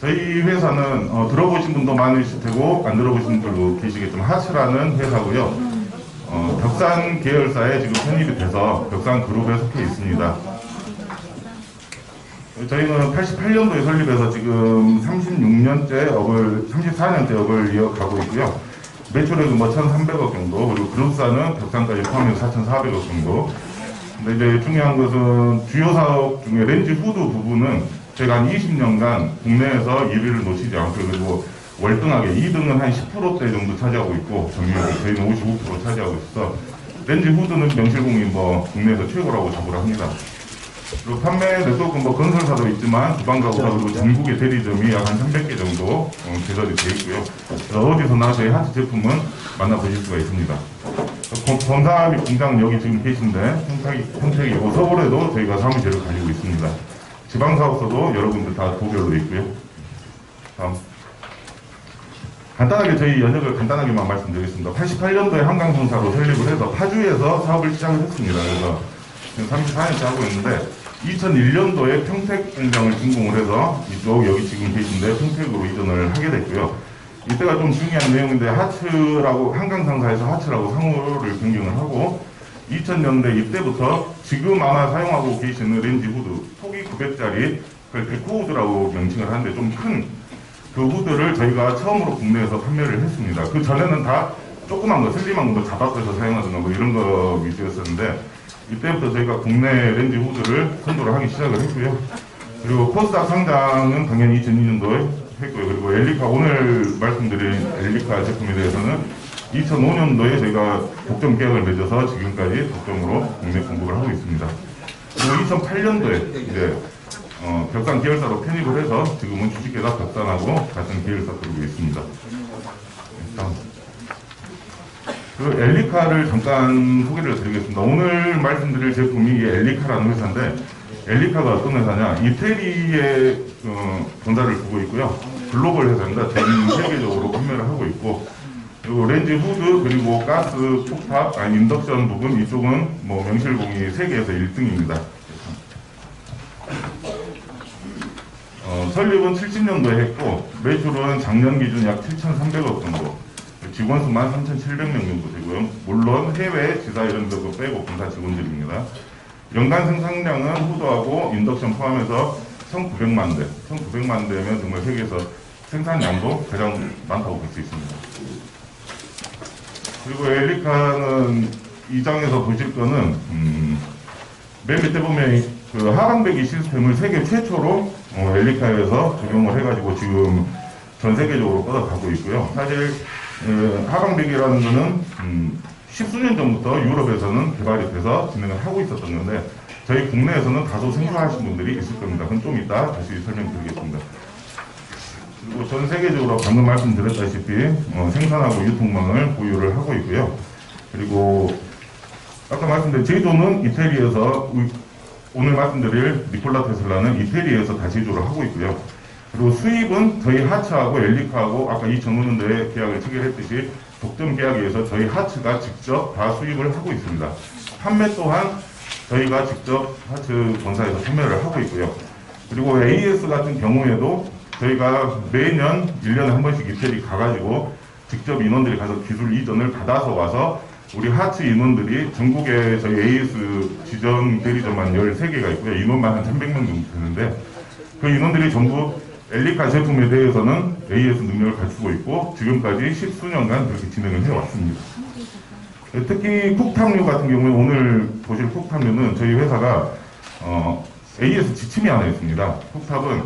저희 회사는 들어보신 분도 많으실 테고 안 들어보신 분들도 계시겠지만 하츠라는 회사고요. 벽산 계열사에 지금 편입이 돼서 벽산 그룹에 속해 있습니다. 저희는 88년도에 설립해서 지금 34년째 업을 이어가고 있고요. 매출액은 뭐 1,300억 정도, 그리고 그룹사는 벽산까지 포함해서 4,400억 정도. 근데 이제 중요한 것은 주요 사업 중에 렌즈 후드 부분은 저희가 한 20년간 국내에서 1위를 놓치지 않고, 그리고 월등하게 2등은 한 10%대 정도 차지하고 있고, 점유율 저희는 55% 차지하고 있어서 렌즈 후드는 명실공히 뭐 국내에서 최고라고 자부를 합니다. 그리고 판매 네트워크 뭐 건설사도 있지만 주방가구사 그리고 전국의 대리점이 약 한 300개 정도 개설이 되어 있고요. 어디서나 저희 하츠 제품은 만나보실 수가 있습니다. 검사 및 공장은 여기 지금 계신데 평택이고 서울에도 저희가 사무실을 가지고 있습니다. 지방사업소도 여러분들 다 도별로 있고요. 다음. 간단하게 저희 연역을 간단하게만 말씀드리겠습니다. 88년도에 한강성사로 설립을 해서 파주에서 사업을 시작을 했습니다. 그래서 지금 34년째 하고 있는데 2001년도에 평택 공장을 준공을 해서 이쪽 여기 지금 계신데 평택으로 이전을 하게 됐고요. 이때가 좀 중요한 내용인데 하츠라고 한강상사에서 하츠라고 상호를 변경을 하고 2000년대 이때부터 지금 아마 사용하고 계시는 렌즈 후드 폭이 900짜리 그걸 데코 후드라고 명칭을 하는데 좀 큰 그 후드를 저희가 처음으로 국내에서 판매를 했습니다. 그 전에는 다 조그만 거 슬림한 거 잡아서 사용하거나 뭐 이런 거 위주였었는데 이때부터 저희가 국내 렌즈 후드를 선도를 하기 시작을 했고요. 그리고 코스닥 상장은 당연히 2002년도에 했고요. 그리고 엘리카, 오늘 말씀드린 엘리카 제품에 대해서는 2005년도에 저희가 독점 계약을 맺어서 지금까지 독점으로 국내 공급을 하고 있습니다. 그리고 2008년도에 이제 벽산 계열사로 편입을 해서 지금은 주식회사 벽산하고 같은 계열사 들고 있습니다. 그 엘리카를 잠깐 소개를 드리겠습니다. 오늘 말씀드릴 제품이 이 엘리카라는 회사인데 엘리카가 어떤 회사냐? 이태리에 본사를 두고 있고요. 글로벌 회사입니다. 전 세계적으로 판매를 하고 있고 그리고 렌즈 후드 그리고 가스 폭탑 아니 인덕션 부분 이쪽은 뭐 명실공히 세계에서 1등입니다. 설립은 70년도에 했고 매출은 작년 기준 약 7,300억 정도, 직원 수만 3,700명 정도 되고요. 물론 해외 지사 이런 데도 빼고 본사 직원들입니다. 연간 생산량은 후드하고 인덕션 포함해서 1,900만 대. 1,900만 대면 정말 세계에서 생산량도 가장 많다고 볼 수 있습니다. 그리고 엘리카는 이 장에서 보실 거는 맨 밑에 보면 그 하강배기 시스템을 세계 최초로 엘리카에서 적용을 해가지고 지금 전 세계적으로 뻗어가고 있고요. 사실 하강배기라는 거는 십수년 전부터 유럽에서는 개발이 돼서 진행을 하고 있었던 건데 저희 국내에서는 다소 생소하신 분들이 있을 겁니다. 그건 좀 이따 다시 설명드리겠습니다. 그리고 전 세계적으로 방금 말씀드렸다시피 생산하고 유통망을 보유를 하고 있고요. 그리고 아까 말씀드린 제조는 이태리에서 오늘 말씀드릴 니콜라 테슬라는 이태리에서 다 제조를 하고 있고요. 그리고 수입은 저희 하츠하고 엘리카하고 아까 2005년도에 계약을 체결했듯이 독점 계약에서 저희 하츠가 직접 다 수입을 하고 있습니다. 판매 또한 저희가 직접 하츠 본사에서 판매를 하고 있고요. 그리고 AS 같은 경우에도 저희가 매년 1년에 한 번씩 이태리 가가지고 직접 인원들이 가서 기술 이전을 받아서 와서 우리 하츠 인원들이 전국에 저희 AS 지점 대리점만 13개가 있고요. 인원만 한 1,100명 정도 되는데 그 인원들이 전부 엘리카 제품에 대해서는 AS 능력을 갖추고 있고 지금까지 10수년간 그렇게 진행을 해왔습니다. 특히 쿡탑류 같은 경우에 오늘 보실 쿡탑류는 저희 회사가 AS 지침이 하나 있습니다. 쿡탑은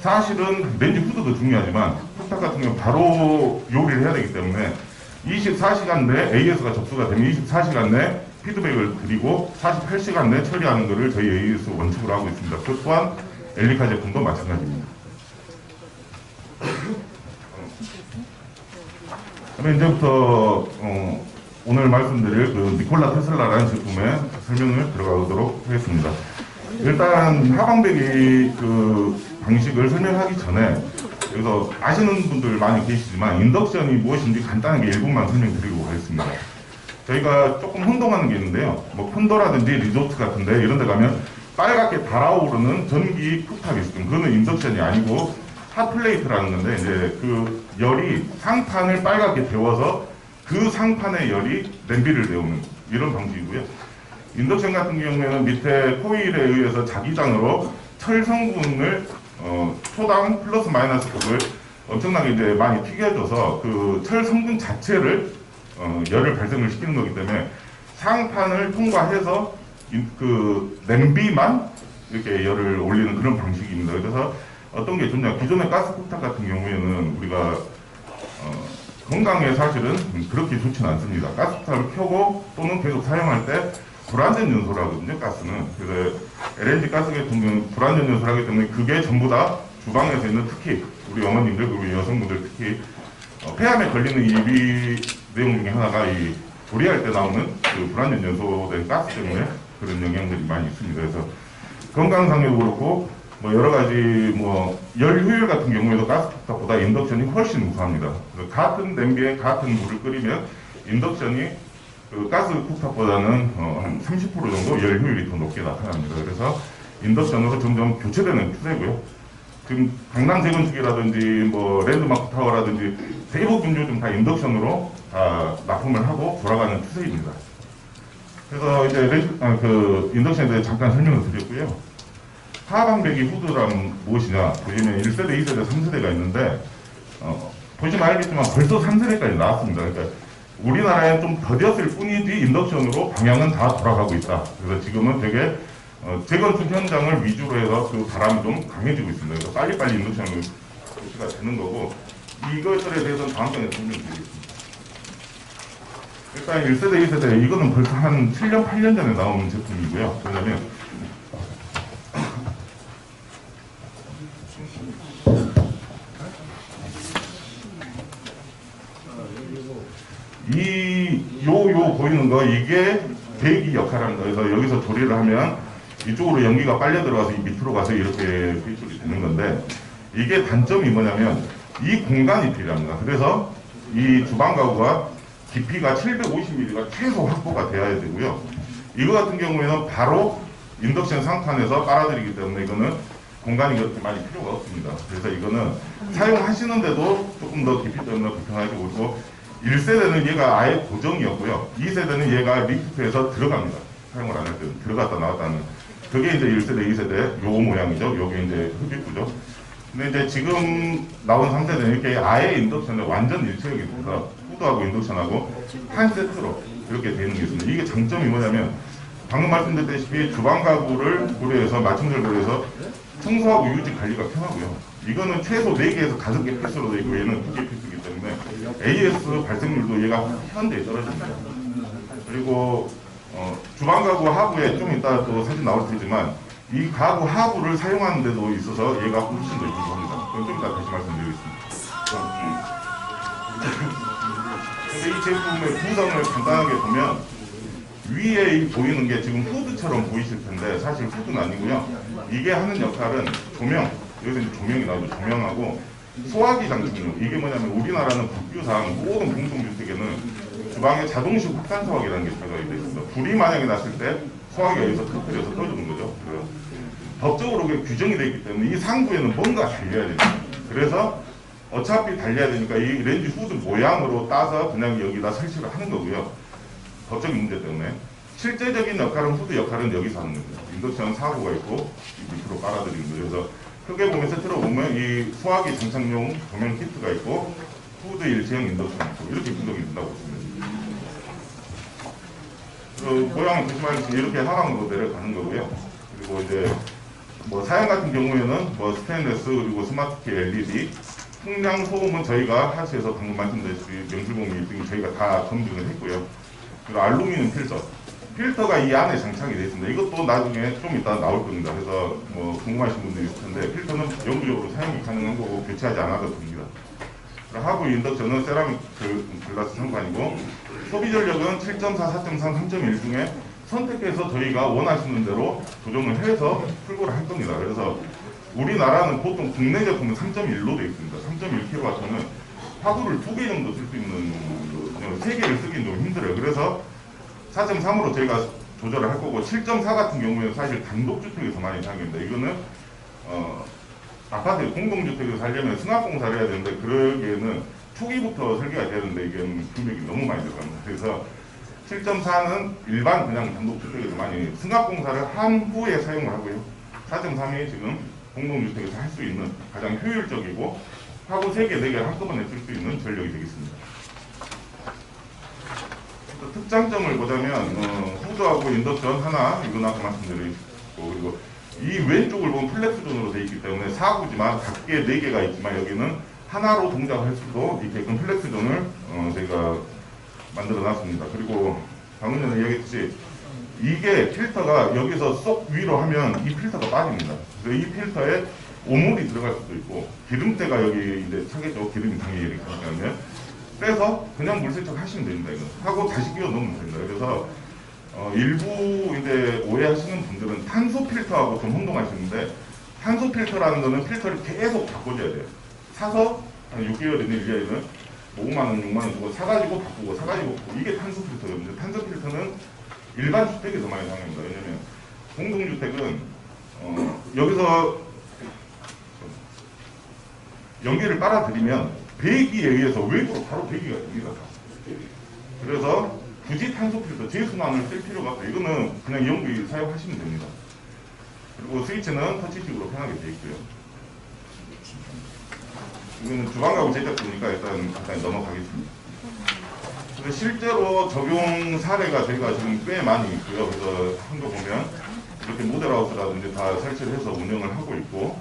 사실은 렌즈 후드도 중요하지만 쿡탑 같은 경우는 바로 요리를 해야 되기 때문에 24시간 내 AS가 접수가 되면 24시간 내 피드백을 드리고 48시간 내 처리하는 것을 저희 AS 원칙으로 하고 있습니다. 그 또한 엘리카 제품도 마찬가지입니다. 그럼 이제부터 오늘 말씀드릴 그 니콜라 테슬라라는 제품의 설명을 들어가도록 하겠습니다. 일단 하방배기 그 방식을 설명하기 전에 여기서 아시는 분들 많이 계시지만 인덕션이 무엇인지 간단하게 1분만 설명드리고 가겠습니다. 저희가 조금 혼동하는 게 있는데요. 뭐 콘도라든지 리조트 같은데 이런 데 가면 빨갛게 달아오르는 전기 쿡탑이 있습니다. 그거는 인덕션이 아니고 핫플레이트라는 건데 이제 그 열이 상판을 빨갛게 데워서 그 상판의 열이 냄비를 데우는 이런 방식이고요. 인덕션 같은 경우에는 밑에 코일에 의해서 자기장으로 철 성분을 초당 플러스 마이너스 급을 엄청나게 이제 많이 튀겨줘서 그 철 성분 자체를 열을 발생을 시키는 거기 때문에 상판을 통과해서 그 냄비만 이렇게 열을 올리는 그런 방식입니다. 그래서 어떤 게 좋냐, 기존의 가스쿡탑 같은 경우에는 우리가 건강에 사실은 그렇게 좋지는 않습니다. 가스쿡탑을 켜고 또는 계속 사용할 때 불안전 요소라거든요, 가스는. 그래서 LNG 가스 같은 경우는 불안전 요소라기 때문에 그게 전부 다 주방에서 있는, 특히 우리 어머님들 그리고 여성분들 특히 폐암에 걸리는 이 내용 중에 하나가 이 조리할 때 나오는 그 불안전 요소된 가스 때문에 그런 영향들이 많이 있습니다. 그래서 건강상에도 그렇고 뭐 여러 가지 뭐 열 효율 같은 경우에도 가스쿡탑보다 인덕션이 훨씬 우수합니다. 같은 냄비에 같은 물을 끓이면 인덕션이 그 가스쿡탑보다는 한 30% 정도 열 효율이 더 높게 나타납니다. 그래서 인덕션으로 점점 교체되는 추세고요. 지금 강남 재건축이라든지 뭐 랜드마크 타워라든지 대부분 요즘 다 인덕션으로 다 납품을 하고 돌아가는 추세입니다. 그래서 이제 그 인덕션에 대해 잠깐 설명을 드렸고요. 하방배기 후드란 무엇이냐? 보시면 1세대, 2세대, 3세대가 있는데 보시면 알겠지만 벌써 3세대까지 나왔습니다. 그러니까 우리나라에 좀 더뎠을 뿐이지 인덕션으로 방향은 다 돌아가고 있다. 그래서 지금은 되게 재건축 현장을 위주로 해서 그 바람이 좀 강해지고 있습니다. 그래서 빨리빨리 인덕션으로 교체가 되는 거고, 이것들에 대해서는 다음 장에 설명드리겠습니다. 일단 1세대, 2세대 이거는 벌써 한 7년, 8년 전에 나온 제품이고요. 왜냐면 요 보이는 거 이게 배기 역할을 하는 거예요. 그래서 여기서 조리를 하면 이쪽으로 연기가 빨려 들어가서 이 밑으로 가서 이렇게 배출이 되는 건데, 이게 단점이 뭐냐면 이 공간이 필요합니다. 그래서 이 주방 가구가 깊이가 750mm가 최소 확보가 되어야 되고요. 이거 같은 경우에는 바로 인덕션 상판에서 빨아들이기 때문에 이거는 공간이 그렇게 많이 필요가 없습니다. 그래서 이거는 사용하시는데도 조금 더 깊이 때문에 불편하게 보이고, 1세대는 얘가 아예 고정이었고요. 2세대는 얘가 리프트에서 들어갑니다. 사용을 안 할 때는 들어갔다 나왔다는. 그게 이제 1세대, 2세대 요 모양이죠. 요게 이제 흡입구죠. 근데 이제 지금 나온 3세대는 이렇게 아예 인덕션에 완전 일체형이 돼서 후드하고 인덕션하고 한 세트로 이렇게 되는 게 있습니다. 이게 장점이 뭐냐면 방금 말씀드렸다시피 주방 가구를 고려해서 맞춤을 고려해서 청소하고 유지 관리가 편하고요. 이거는 최소 4개에서 5개 필수로 되어 있고 얘는 2개 필수이기 때문에 AS 발생률도 얘가 현저히 떨어집니다. 그리고 주방 가구 하부에 좀 이따 또 사진 나올 테지만 이 가구 하부를 사용하는 데도 있어서 얘가 훨씬 더 유리합니다. 그건 좀 이따 다시 말씀드리겠습니다. 근데 이 제품의 구성을 간단하게 보면 위에 보이는 게 지금 후드처럼 보이실 텐데 사실 후드는 아니고요. 이게 하는 역할은 조명, 여기서 이제 조명이 나오죠. 조명하고 소화기 장치용. 이게 뭐냐면 우리나라는 법규상 모든 공동주택에는 주방에 자동식 확산 소화기라는 게 들어가 있습니다. 불이 만약에 났을 때 소화기가 여기서 터뜨려서 꺼주는 거죠. 법적으로 그게 규정이 되어 있기 때문에 이 상부에는 뭔가 달려야 됩니다. 그래서 어차피 달려야 되니까 이 렌즈 후드 모양으로 따서 그냥 여기다 설치를 하는 거고요. 법적인 문제 때문에. 실제적인 역할은 후드 역할은 여기서 하는 겁니다. 인덕션 사고가 있고 밑으로 빨아들이는 거죠. 그래서 크게 보면 세트로 보면 이 소화기 장착용 조명 키트가 있고 후드 일체형 인덕션 있고 이렇게 구성이 된다고 보시면 됩니다. 모양을 보시면 이렇게 하강으로 내려가는 거고요. 그리고 이제 뭐 사양 같은 경우에는 뭐 스테인레스 그리고 스마트키 LED 풍량 소음은 저희가 하시에서 방금 말씀드렸듯이 명실공히 1등이 저희가 다 검증을 했고요. 그리고 알루미늄 필터가 이 안에 장착이 되어 있습니다. 이것도 나중에 좀 이따 나올 겁니다. 그래서 뭐 궁금하신 분들이 있을 텐데 필터는 영구적으로 사용이 가능한 거고 교체하지 않아도 됩니다. 하부 인덕션은 세라믹 글라스 상판이고 소비 전력은 7.4, 4.3, 3.1 중에 선택해서 저희가 원하시는 대로 조정을 해서 풀고를 할 겁니다. 그래서 우리나라는 보통 국내 제품은 3.1로 되어 있습니다. 3.1kW는 화구를 2개 정도 쓸 수 있는 3개를 쓰기는 좀 힘들어요. 그래서 4.3으로 저희가 조절을 할 거고 7.4 같은 경우에는 사실 단독주택에서 많이 사용합니다. 이거는 아파트 공동주택을 살려면 승합공사를 해야 되는데 그러기에는 초기부터 설계가 돼야 되는데 이게 금액이 너무 많이 들어갑니다. 그래서 7.4는 일반 그냥 단독주택에서 많이 승합공사를 한 후에 사용을 하고요. 4.3이 지금 공동주택에서 할 수 있는 가장 효율적이고 하고 3개, 4개를 한꺼번에 쓸 수 있는 전력이 되겠습니다. 특장점을 보자면 후드하고 인덕션 하나, 이건 아까 말씀드렸고, 그리고 이 왼쪽을 보면 플렉스 존으로 되어 있기 때문에 4구지만 작게 4개가 있지만 여기는 하나로 동작할 수도 있게끔 플렉스 존을 저희가 만들어 놨습니다. 그리고 방금 전에 이야기했듯이 이게 필터가 여기서 쏙 위로 하면 이 필터가 빠집니다. 그래서 이 필터에 오물이 들어갈 수도 있고 기름때가 여기 이제 차겠죠. 기름이 당연히 이렇게 하면 빼서 그냥 물 세척 하시면 됩니다. 이거 하고 다시 끼워 넣으면 됩니다. 그래서 일부 이제 오해하시는 분들은 탄소 필터하고 좀 혼동하시는데 탄소 필터라는 거는 필터를 계속 바꿔줘야 돼요. 사서 한 6개월이나 1년이면 5만원, 6만원 주고 사가지고 바꾸고 사가지고 바꾸고 이게 탄소 필터거든요. 탄소 필터는 일반 주택에서 많이 사용합니다. 왜냐면 공동주택은 여기서 연기를 빨아들이면 배기에 의해서 외부로 바로 배기가 됩니다. 그래서 굳이 탄소 필터, 제순환을 쓸 필요가 없어요. 이거는 그냥 연기 사용하시면 됩니다. 그리고 스위치는 터치식으로 편하게 되어 있고요. 이거는 주방가구 제작부니까 일단 간단히 넘어가겠습니다. 근데 실제로 적용 사례가 저희가 지금 꽤 많이 있고요. 그래서 한 거 보면 이렇게 모델하우스라든지 다 설치를 해서 운영을 하고 있고,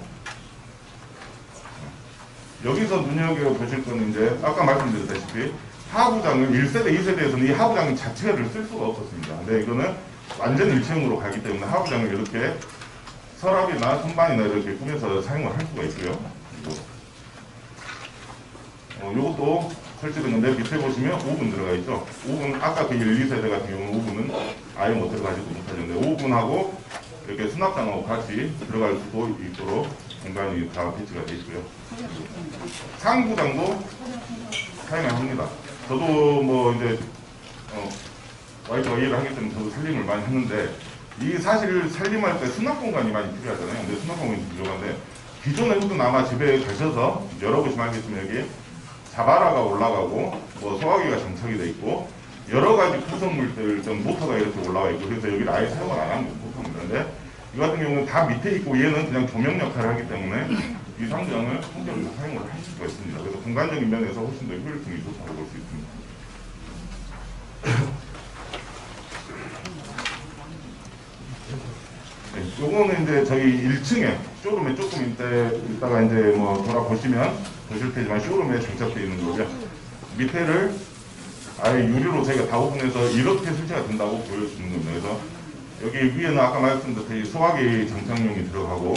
여기서 눈여겨보실 건 이제 아까 말씀드렸다시피 하부장은 1세대, 2세대에서는 이 하부장 자체를 쓸 수가 없었습니다. 근데 이거는 완전 일체형으로 가기 때문에 하부장을 이렇게 서랍이나 선반이나 이렇게 꾸며서 사용을 할 수가 있고요. 이것도 설치됐는데 밑에 보시면 오븐 들어가 있죠. 오븐 아까 그 1, 2세대 같은 경우는 오븐은 아예 못 들어가지도 못하는데 오븐하고 이렇게 수납장하고 같이 들어갈 수도 있도록 공간이 다 배치가 되어 있고요. 상부장도 사용을 합니다. 저도 뭐 이제 와이프가 이해를 하기 때문에 저도 살림을 많이 했는데 이 사실 살림할 때 수납 공간이 많이 필요하잖아요. 근데 수납 공간이 부족한데 기존에 후드는 아마 집에 가셔서 열어보시면 알겠지만 여기 자바라가 올라가고 뭐 소화기가 장착이 돼 있고 여러 가지 구성물들 좀 모터가 이렇게 올라와 있고 그래서 여기를 아예 사용을 안 하면 못합니다. 근데 이 같은 경우는 다 밑에 있고 얘는 그냥 조명 역할을 하기 때문에 이 상부장을 통째로 사용을 할 수가 있습니다. 그래서 공간적인 면에서 훨씬 더 효율성이 좋다고 볼 수 있습니다. 네, 요거는 이제 저희 1층에 쇼룸에 조금 이따가 이제 뭐 돌아보시면 보실 테지만 쇼룸에 장착되어 있는 거고요. 밑에를 아예 유리로 저희가 다 오픈해서 이렇게 설치가 된다고 보여주는 겁니다. 그래서 여기 위에는 아까 말씀드렸듯이 소화기 장착용이 들어가고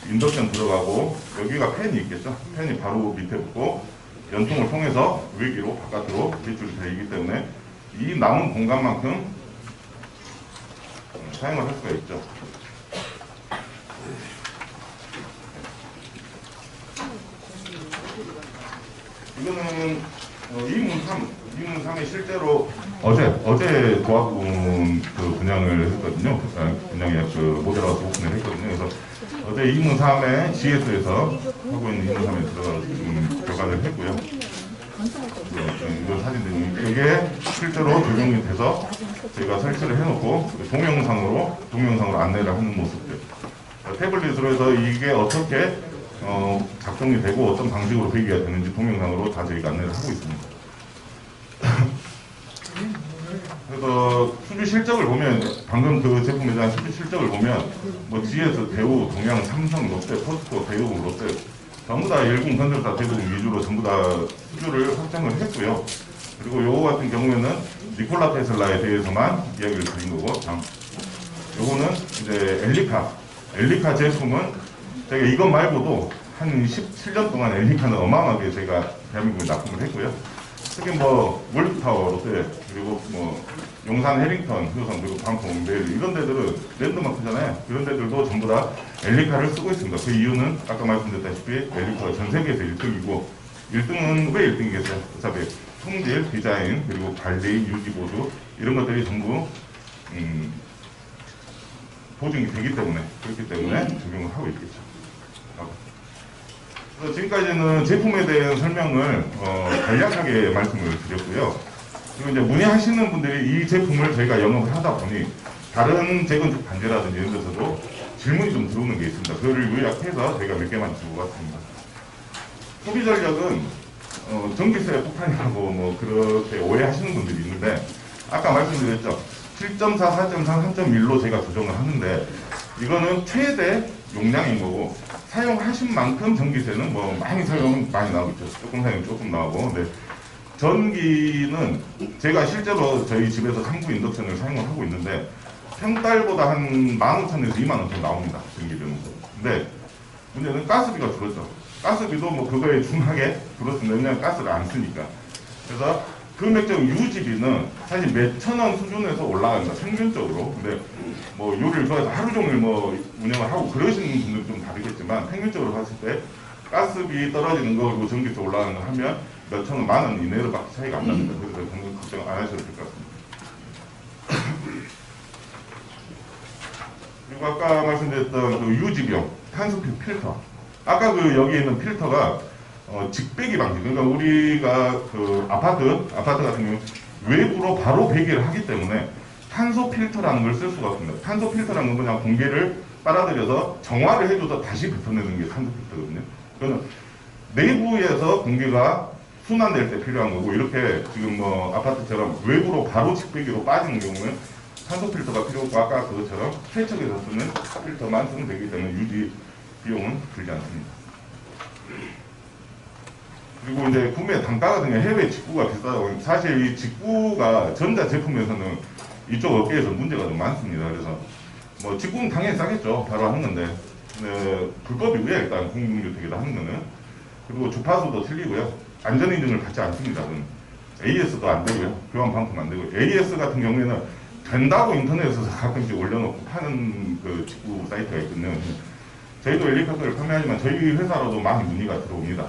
인덕션 들어가고 여기가 팬이 있겠죠. 팬이 바로 밑에 붙고 연통을 통해서 외기로 바깥으로 배출이 되기 때문에 이 남은 공간만큼 사용을 할 수가 있죠. 이거는 2문 3에 실제로 어제 도합군 그 분양을 했거든요. 분양에 그 모델하우스 오픈을 했거든요. 그래서 어제 2문 3에 GS에서 하고 있는 2문 3에 들어가서 지금 결과를 했고요. 이거 사진들이 이게 실제로 적용이 돼서 저희가 설치를 해놓고 동영상으로 안내를 하는 모습들. 태블릿으로 해서 이게 어떻게 작동이 되고 어떤 방식으로 배기가 되는지 동영상으로 다 저희가 안내를 하고 있습니다. 그래서 수주 실적을 보면 방금 그 제품에 대한 수주 실적을 보면 뭐 GS, 대우, 동양, 삼성, 롯데, 포스코, 대우, 롯데 전부 다 일군 건설사 대부분 위주로 전부 다 수주를 확정을 했고요. 그리고 요거 같은 경우에는 니콜라 테슬라에 대해서만 이야기를 드린 거고, 요거는 이제 엘리카 제품은 저희가 이것 말고도 한 17년 동안 엘리카는 어마어마하게 저희가 대한민국에 납품을 했고요. 특히 뭐 월드타워, 롯데, 그리고 뭐 용산, 해링턴, 효성, 그리고 방콕, 메일 이런 데들은 랜드마크잖아요. 그런 데들도 전부 다 엘리카를 쓰고 있습니다. 그 이유는 아까 말씀드렸다시피 엘리카가 전 세계에서 1등이고 1등은 왜 1등이겠어요? 어차피 품질, 디자인, 그리고 관리, 유지, 보수 이런 것들이 전부 보증이 되기 때문에 그렇기 때문에 적용을 하고 있겠죠. 그래서 지금까지는 제품에 대한 설명을 간략하게 말씀을 드렸고요. 그리고 이제 문의하시는 분들이 이 제품을 저희가 영업을 하다 보니 다른 재건축 단지라든지 이런 데서도 질문이 좀 들어오는 게 있습니다. 그거를 요약해서 저희가 몇 개만 주고 왔습니다. 소비 전략은 전기세 폭탄이라고 뭐 그렇게 오해하시는 분들이 있는데 아까 말씀드렸죠. 7.4, 4.3, 3.1로 제가 조정을 하는데 이거는 최대 용량인 거고 사용하신 만큼 전기세는 뭐 많이 사용하면 많이 나오겠죠. 조금 사용하면 조금 나오고 근데 전기는 제가 실제로 저희 집에서 3구 인덕션을 사용을 하고 있는데 평달보다 한 15,000에서 2만 원 정도 나옵니다. 전기료는. 근데 문제는 가스비가 줄었죠. 가스비도 뭐 그거에 준하게 줄었습니다. 왜냐하면 가스를 안 쓰니까. 그래서 금액적 유지비는 사실 몇천 원 수준에서 올라갑니다. 평균적으로. 근데 뭐 요리를 좋아해서 하루 종일 뭐 운영을 하고 그러시는 분들은 좀 다르겠지만 평균적으로 봤을 때 가스비 떨어지는 거 그리고 전기세 올라가는 거 하면 몇천 원, 만 원 이내로밖에 차이가 안 납니다. 그래서 걱정 안 하셔도 될 것 같습니다. 그리고 아까 말씀드렸던 그 유지비용, 탄소 필터. 아까 그 여기 있는 필터가 직배기 방식. 그러니까 우리가 그 아파트 같은 경우 외부로 바로 배기를 하기 때문에 탄소 필터라는 걸 쓸 수가 없습니다. 탄소 필터라는 건 그냥 공기를 빨아들여서 정화를 해줘서 다시 뱉어내는 게 탄소 필터거든요. 그거는 내부에서 공기가 순환될 때 필요한 거고 이렇게 지금 뭐 아파트처럼 외부로 바로 직배기로 빠지는 경우는 탄소 필터가 필요하고 아까 그것처럼 세척에서 쓰는 필터만 쓰면 되기 때문에 유지 비용은 들지 않습니다. 그리고 이제 구매 단가 같은 경우 해외 직구가 비싸다고 사실 이 직구가 전자 제품에서는 이쪽 업계에서 문제가 좀 많습니다. 그래서 뭐 직구는 당연히 싸겠죠. 바로 하는 건데 불법이고요. 일단 공중주택에다 하는 거는. 그리고 주파수도 틀리고요. 안전인증을 받지 않습니다. AS도 안 되고요. 교환 방품 안 되고요. AS 같은 경우에는 된다고 인터넷에서 가끔씩 올려놓고 파는 그 직구 사이트가 있거든요. 저희도 엘리카드를 판매하지만 저희 회사로도 많이 문의가 들어옵니다.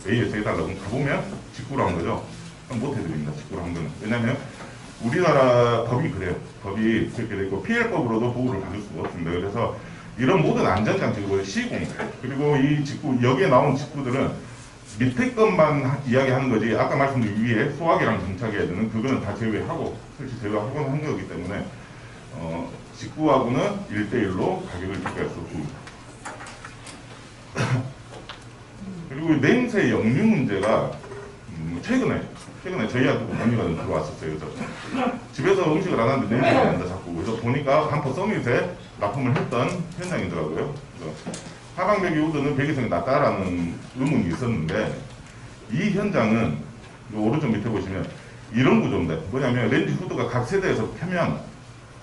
AS 해달라고 가보면 직구로 한 거죠. 못 해드립니다. 직구로 한 거는. 왜냐면 우리나라 법이 그래요. 법이 그렇게 되고 PL법으로도 보호를 받을 수가 없습니다. 그래서 이런 모든 안전장치고 시공 그리고 이 직구 여기에 나온 직구들은 밑에 것만 이야기하는 거지 아까 말씀드린 위에 소화기랑 정착해야 되는 그거는 다 제외하고 설치 제외하고 한 거기 때문에 직구하고는 1대1로 가격을 비교할 수 없습니다. 그리고 냄새 역류 문제가 최근에 저희한테도 문의가 좀 들어왔었어요. 그래서 집에서 음식을 안 하는데 냄새가 난다 자꾸. 그래서 보니까 한포 서밋에 납품을 했던 현장이더라고요. 그래서 하강배기 우드는 배기성이 낮다라는 의문이 있었는데 이 현장은 오른쪽 밑에 보시면 이런 구조인데 뭐냐면 렌즈 후드가 각 세대에서 펴면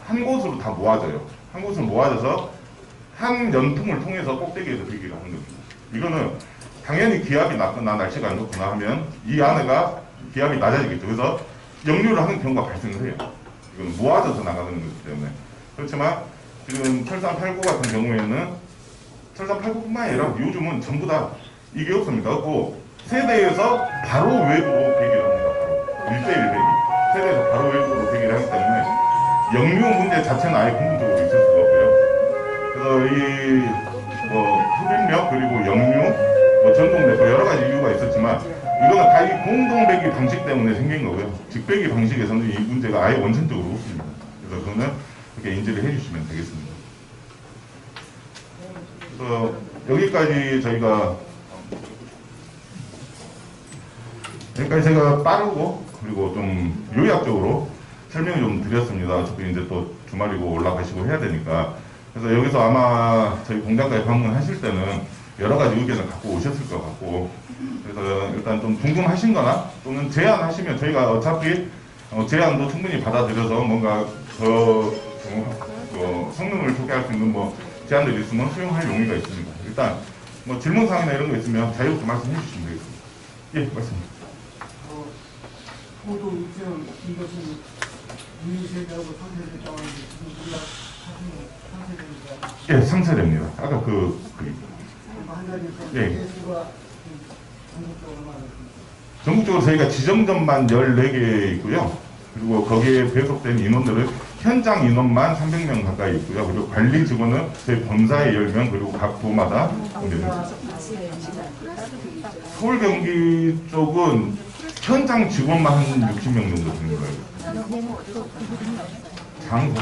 한 곳으로 다 모아져요. 한 곳으로 모아져서 한 연통을 통해서 꼭대기에서 배기를 하는 겁니다. 이거는 당연히 기압이 낮거나 날씨가 안 좋거나 하면 이 안에가 기압이 낮아지겠죠. 그래서 역류를 하는 경우가 발생을 해요. 이건 모아져서 나가는 거기 때문에. 그렇지만 지금 철산 89 같은 경우에는 철산 89뿐만 아니라 요즘은 전부 다 이게 없습니다. 없고 세대에서 바로 외부로 배기를 합니다. 바로 1대1 배기. 세대에서 바로 외부로 배기를 하기 때문에 역류 문제 자체는 아예 근본적으로 있을 수가 없고요. 그래서 이 흡입력 그리고 역류, 전동배기 여러 가지 이유가 있었지만 이거는 다 이 공동배기 방식 때문에 생긴 거고요. 직배기 방식에서는 이 문제가 아예 원천적으로 없습니다. 그래서 그거는 그렇게 인지를 해주시면 되겠습니다. 그래서 여기까지 제가 빠르고 그리고 좀 요약적으로 설명을 좀 드렸습니다. 어차피 이제 또 주말이고 올라가시고 해야 되니까. 그래서 여기서 아마 저희 공장까지 방문하실 때는 여러 가지 의견을 갖고 오셨을 것 같고, 그래서 일단 좀 궁금하신 거나 또는 제안하시면 저희가 어차피 제안도 충분히 받아들여서 뭔가 더 성능을 좋게 할 수 있는 제안들이 있으면 수용할 용의가 있습니다. 일단 질문사항이나 이런 거 있으면 자유롭게 말씀해 주시면 되겠습니다. 예, 말씀입니다. 포도 입증 이것은 유니세대하고 상세대라고 하는데 지금 우리가 상세대입니다. 예, 상세대입니다. 아까 그 그림. 한 가지에서 예. 개수가 전국적으로 얼마나 됩니까? 전국적으로 저희가 지정점만 14개 있고요. 그리고 거기에 배속된 인원들을 현장 인원만 300명 가까이 있고요. 그리고 관리 직원은 저희 본사에 10명, 그리고 각 부마다 1명. 서울 경기 쪽은 현장 직원만 한 60명 정도 되는 거예요. 장소?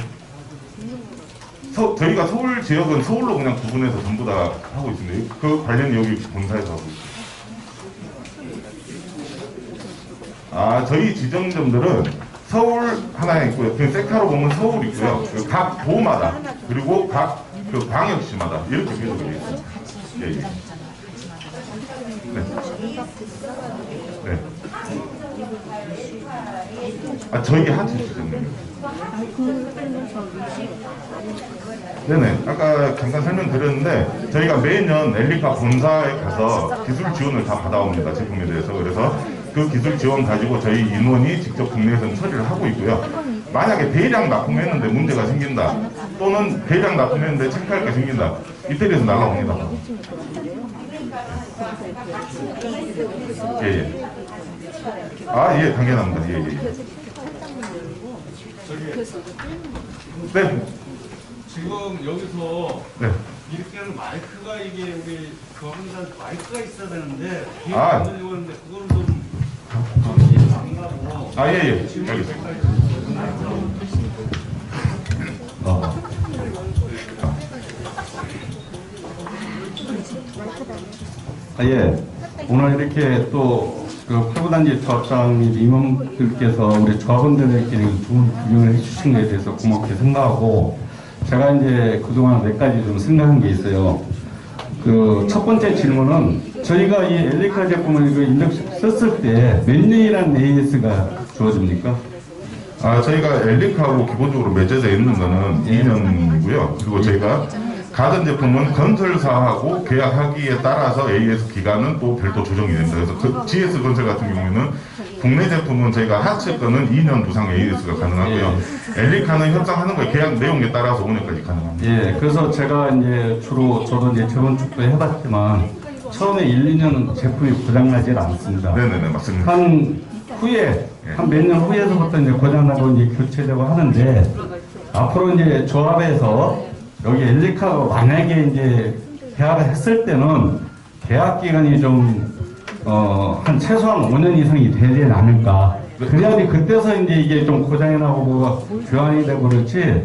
저희가 서울 지역은 서울로 그냥 구분해서 전부 다 하고 있습니다. 그 관련 여기 본사에서 하고 있습니다. 저희 지정점들은 서울 하나 있고요. 그 섹터로 보면 서울 있고요. 각 도마다, 그리고 각 그 광역시마다 이렇게 계속 있어요. 예, 예. 네. 네. 저희 하체 지정점입니다. 네네. 아까 잠깐 설명드렸는데 저희가 매년 엘리카 본사에 가서 기술 지원을 다 받아옵니다. 제품에 대해서. 그래서 그 기술 지원 가지고 저희 인원이 직접 국내에서는 처리를 하고 있고요. 만약에 대량 납품했는데 문제가 생긴다, 또는 대량 납품했는데 체크할 게 생긴다, 이태리에서 날라옵니다. 예. 예, 당연합니다. 예. 네. 지금 여기서 네. 이렇게 하는 마이크가 이게 우리 교환자한테 마이크가 있어야 되는데 뒤에 아. 안 들리고 있는데 그거는 좀 정신이 안 가고 예. 알겠습니다. 예. 오늘 이렇게 또 그 팔구단지 조합장 및 임원들께서 우리 조합원들에게 좋은 구경을 해주신 것에 대해서 고맙게 생각하고, 제가 이제 그동안 몇 가지 좀 생각한 게 있어요. 그 첫 번째 질문은, 저희가 이 엘리카 제품을 그 인덕션 썼을 때 몇 년이라는 AS가 주어집니까? 저희가 엘리카하고 기본적으로 맺어져 있는 거는 2년이고요. 그리고 저희가 가전 제품은 건설사하고 계약하기에 따라서 AS 기간은 또 별도 조정이 됩니다. 그래서 그 GS 건설 같은 경우에는 국내 제품은 저희가 하체 거는 2년 부상 AS가 가능하고요. 엘리카는 협상하는 거에 계약 내용에 따라서 5년까지 가능합니다. 예, 그래서 제가 이제 주로 저도 이제 재건축도 해봤지만 처음에 1, 2년은 제품이 고장나질 않습니다. 네네네, 맞습니다. 한 후에 한 몇 년 후에서부터 이제 고장나고 이제 교체되고 하는데, 앞으로 이제 조합에서 여기 엘리카가 만약에 이제 계약을 했을 때는 계약 기간이 좀 한 최소한 5년 이상이 되지 않을까. 그래야지 그때서 이제 이게 좀 고장이 나고 뭐가 교환이 되고 그렇지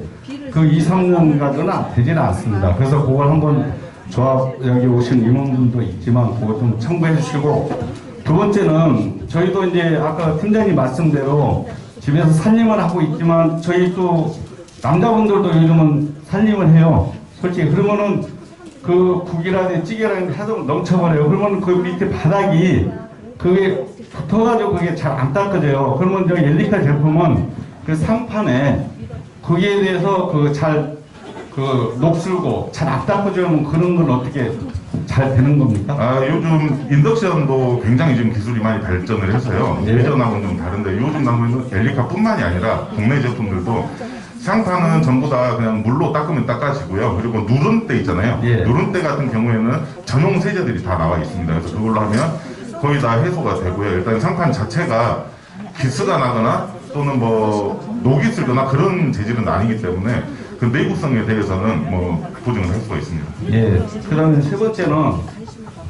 그 2, 3년까지는 되지는 않습니다. 그래서 그걸 한번 조합 여기 오신 임원분도 있지만 그거 좀 참고해 주시고, 두 번째는 저희도 이제 아까 팀장님 말씀대로 집에서 살림을 하고 있지만 저희 또 남자분들도 요즘은 살림을 해요. 솔직히 그러면은 그 국이라든지 찌개라든지 해도 넘쳐버려요. 그러면 그 밑에 바닥이 그게 붙어가지고 그게 잘 안 닦아져요. 그러면 저 엘리카 제품은 그 상판에 거기에 대해서 그 잘 그 녹슬고 잘 안 닦아지면 그런 건 어떻게 잘 되는 겁니까? 요즘 인덕션도 굉장히 지금 기술이 많이 발전을 해서요. 예. 예전하고는 좀 다른데 요즘 나오는 엘리카뿐만이 아니라 국내 제품들도 상판은 전부 다 그냥 물로 닦으면 닦아지고요. 그리고 누른때 있잖아요. 예. 누른때 같은 경우에는 전용 세제들이 다 나와 있습니다. 그래서 그걸로 하면 거의 다 해소가 되고요. 일단 상판 자체가 기스가 나거나 또는 뭐 녹이 슬거나 그런 재질은 아니기 때문에 그 내구성에 대해서는 뭐 보증을 할 수가 있습니다. 예. 그다음에 세 번째는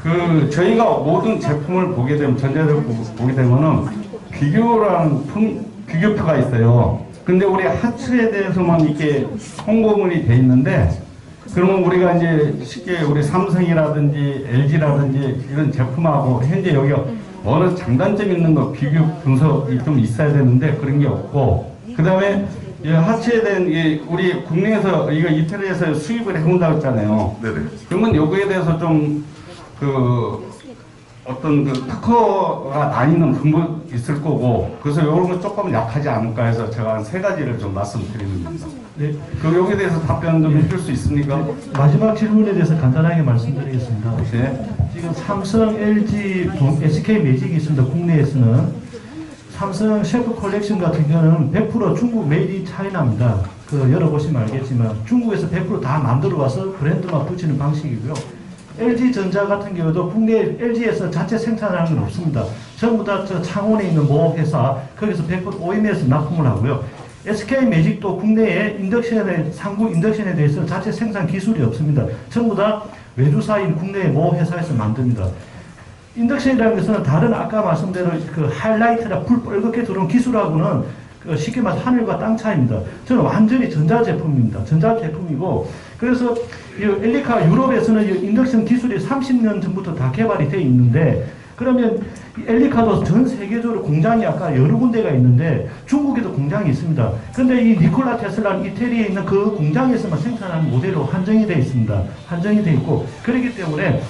그 저희가 모든 제품을 보게 되면 전자제품 보게 되면은 비교표가 있어요. 근데 우리 하츠에 대해서만 이렇게 홍보물이 돼 있는데, 그러면 우리가 이제 쉽게 우리 삼성이라든지 LG라든지 이런 제품하고 현재 여기 어느 장단점 있는 거 비교 분석이 좀 있어야 되는데 그런 게 없고, 그 다음에 하츠에 대한 우리 국내에서 이거 이태리에서 수입을 해온다고 했잖아요. 네네. 그러면 요거에 대해서 좀 어떤 그 특허가 나뉘는 분도 있을 거고, 그래서 이런 건 조금 약하지 않을까 해서 제가 한 3가지를 좀 말씀드리는 겁니다. 네. 여기에 대해서 답변 좀 해줄 수 있습니까? 마지막 질문에 대해서 간단하게 말씀드리겠습니다. 네. 지금 삼성, LG, SK 매직이 있습니다. 국내에서는 삼성 셰프 컬렉션 같은 경우는 100% 중국 메이드 인 차이나입니다. 그 열어보시면 알겠지만 중국에서 100% 다 만들어 와서 브랜드만 붙이는 방식이고요. LG전자 같은 경우도 국내 LG에서 자체 생산하는 건 없습니다. 전부 다 저 창원에 있는 모 회사 거기서 100% OEM에서 납품을 하고요. SK 매직도 국내에 인덕션에 상구 인덕션에 대해서 자체 생산 기술이 없습니다. 전부 다 외주사인 국내의 모 회사에서 만듭니다. 인덕션이라는 것은 다른 아까 말씀대로 그 하이라이트나 불 뻘겋게 들어온 기술하고는 그 쉽게 말해서 하늘과 땅 차이입니다. 저는 완전히 전자제품입니다. 전자제품이고 그래서 이 엘리카 유럽에서는 이 인덕션 기술이 30년 전부터 다 개발이 되어 있는데 그러면 이 엘리카도 전 세계적으로 공장이 아까 여러 군데가 있는데 중국에도 공장이 있습니다. 근데 이 니콜라 테슬라는 이태리에 있는 그 공장에서만 생산하는 모델로 한정이 되어 있습니다. 한정이 되어 있고 그렇기 때문에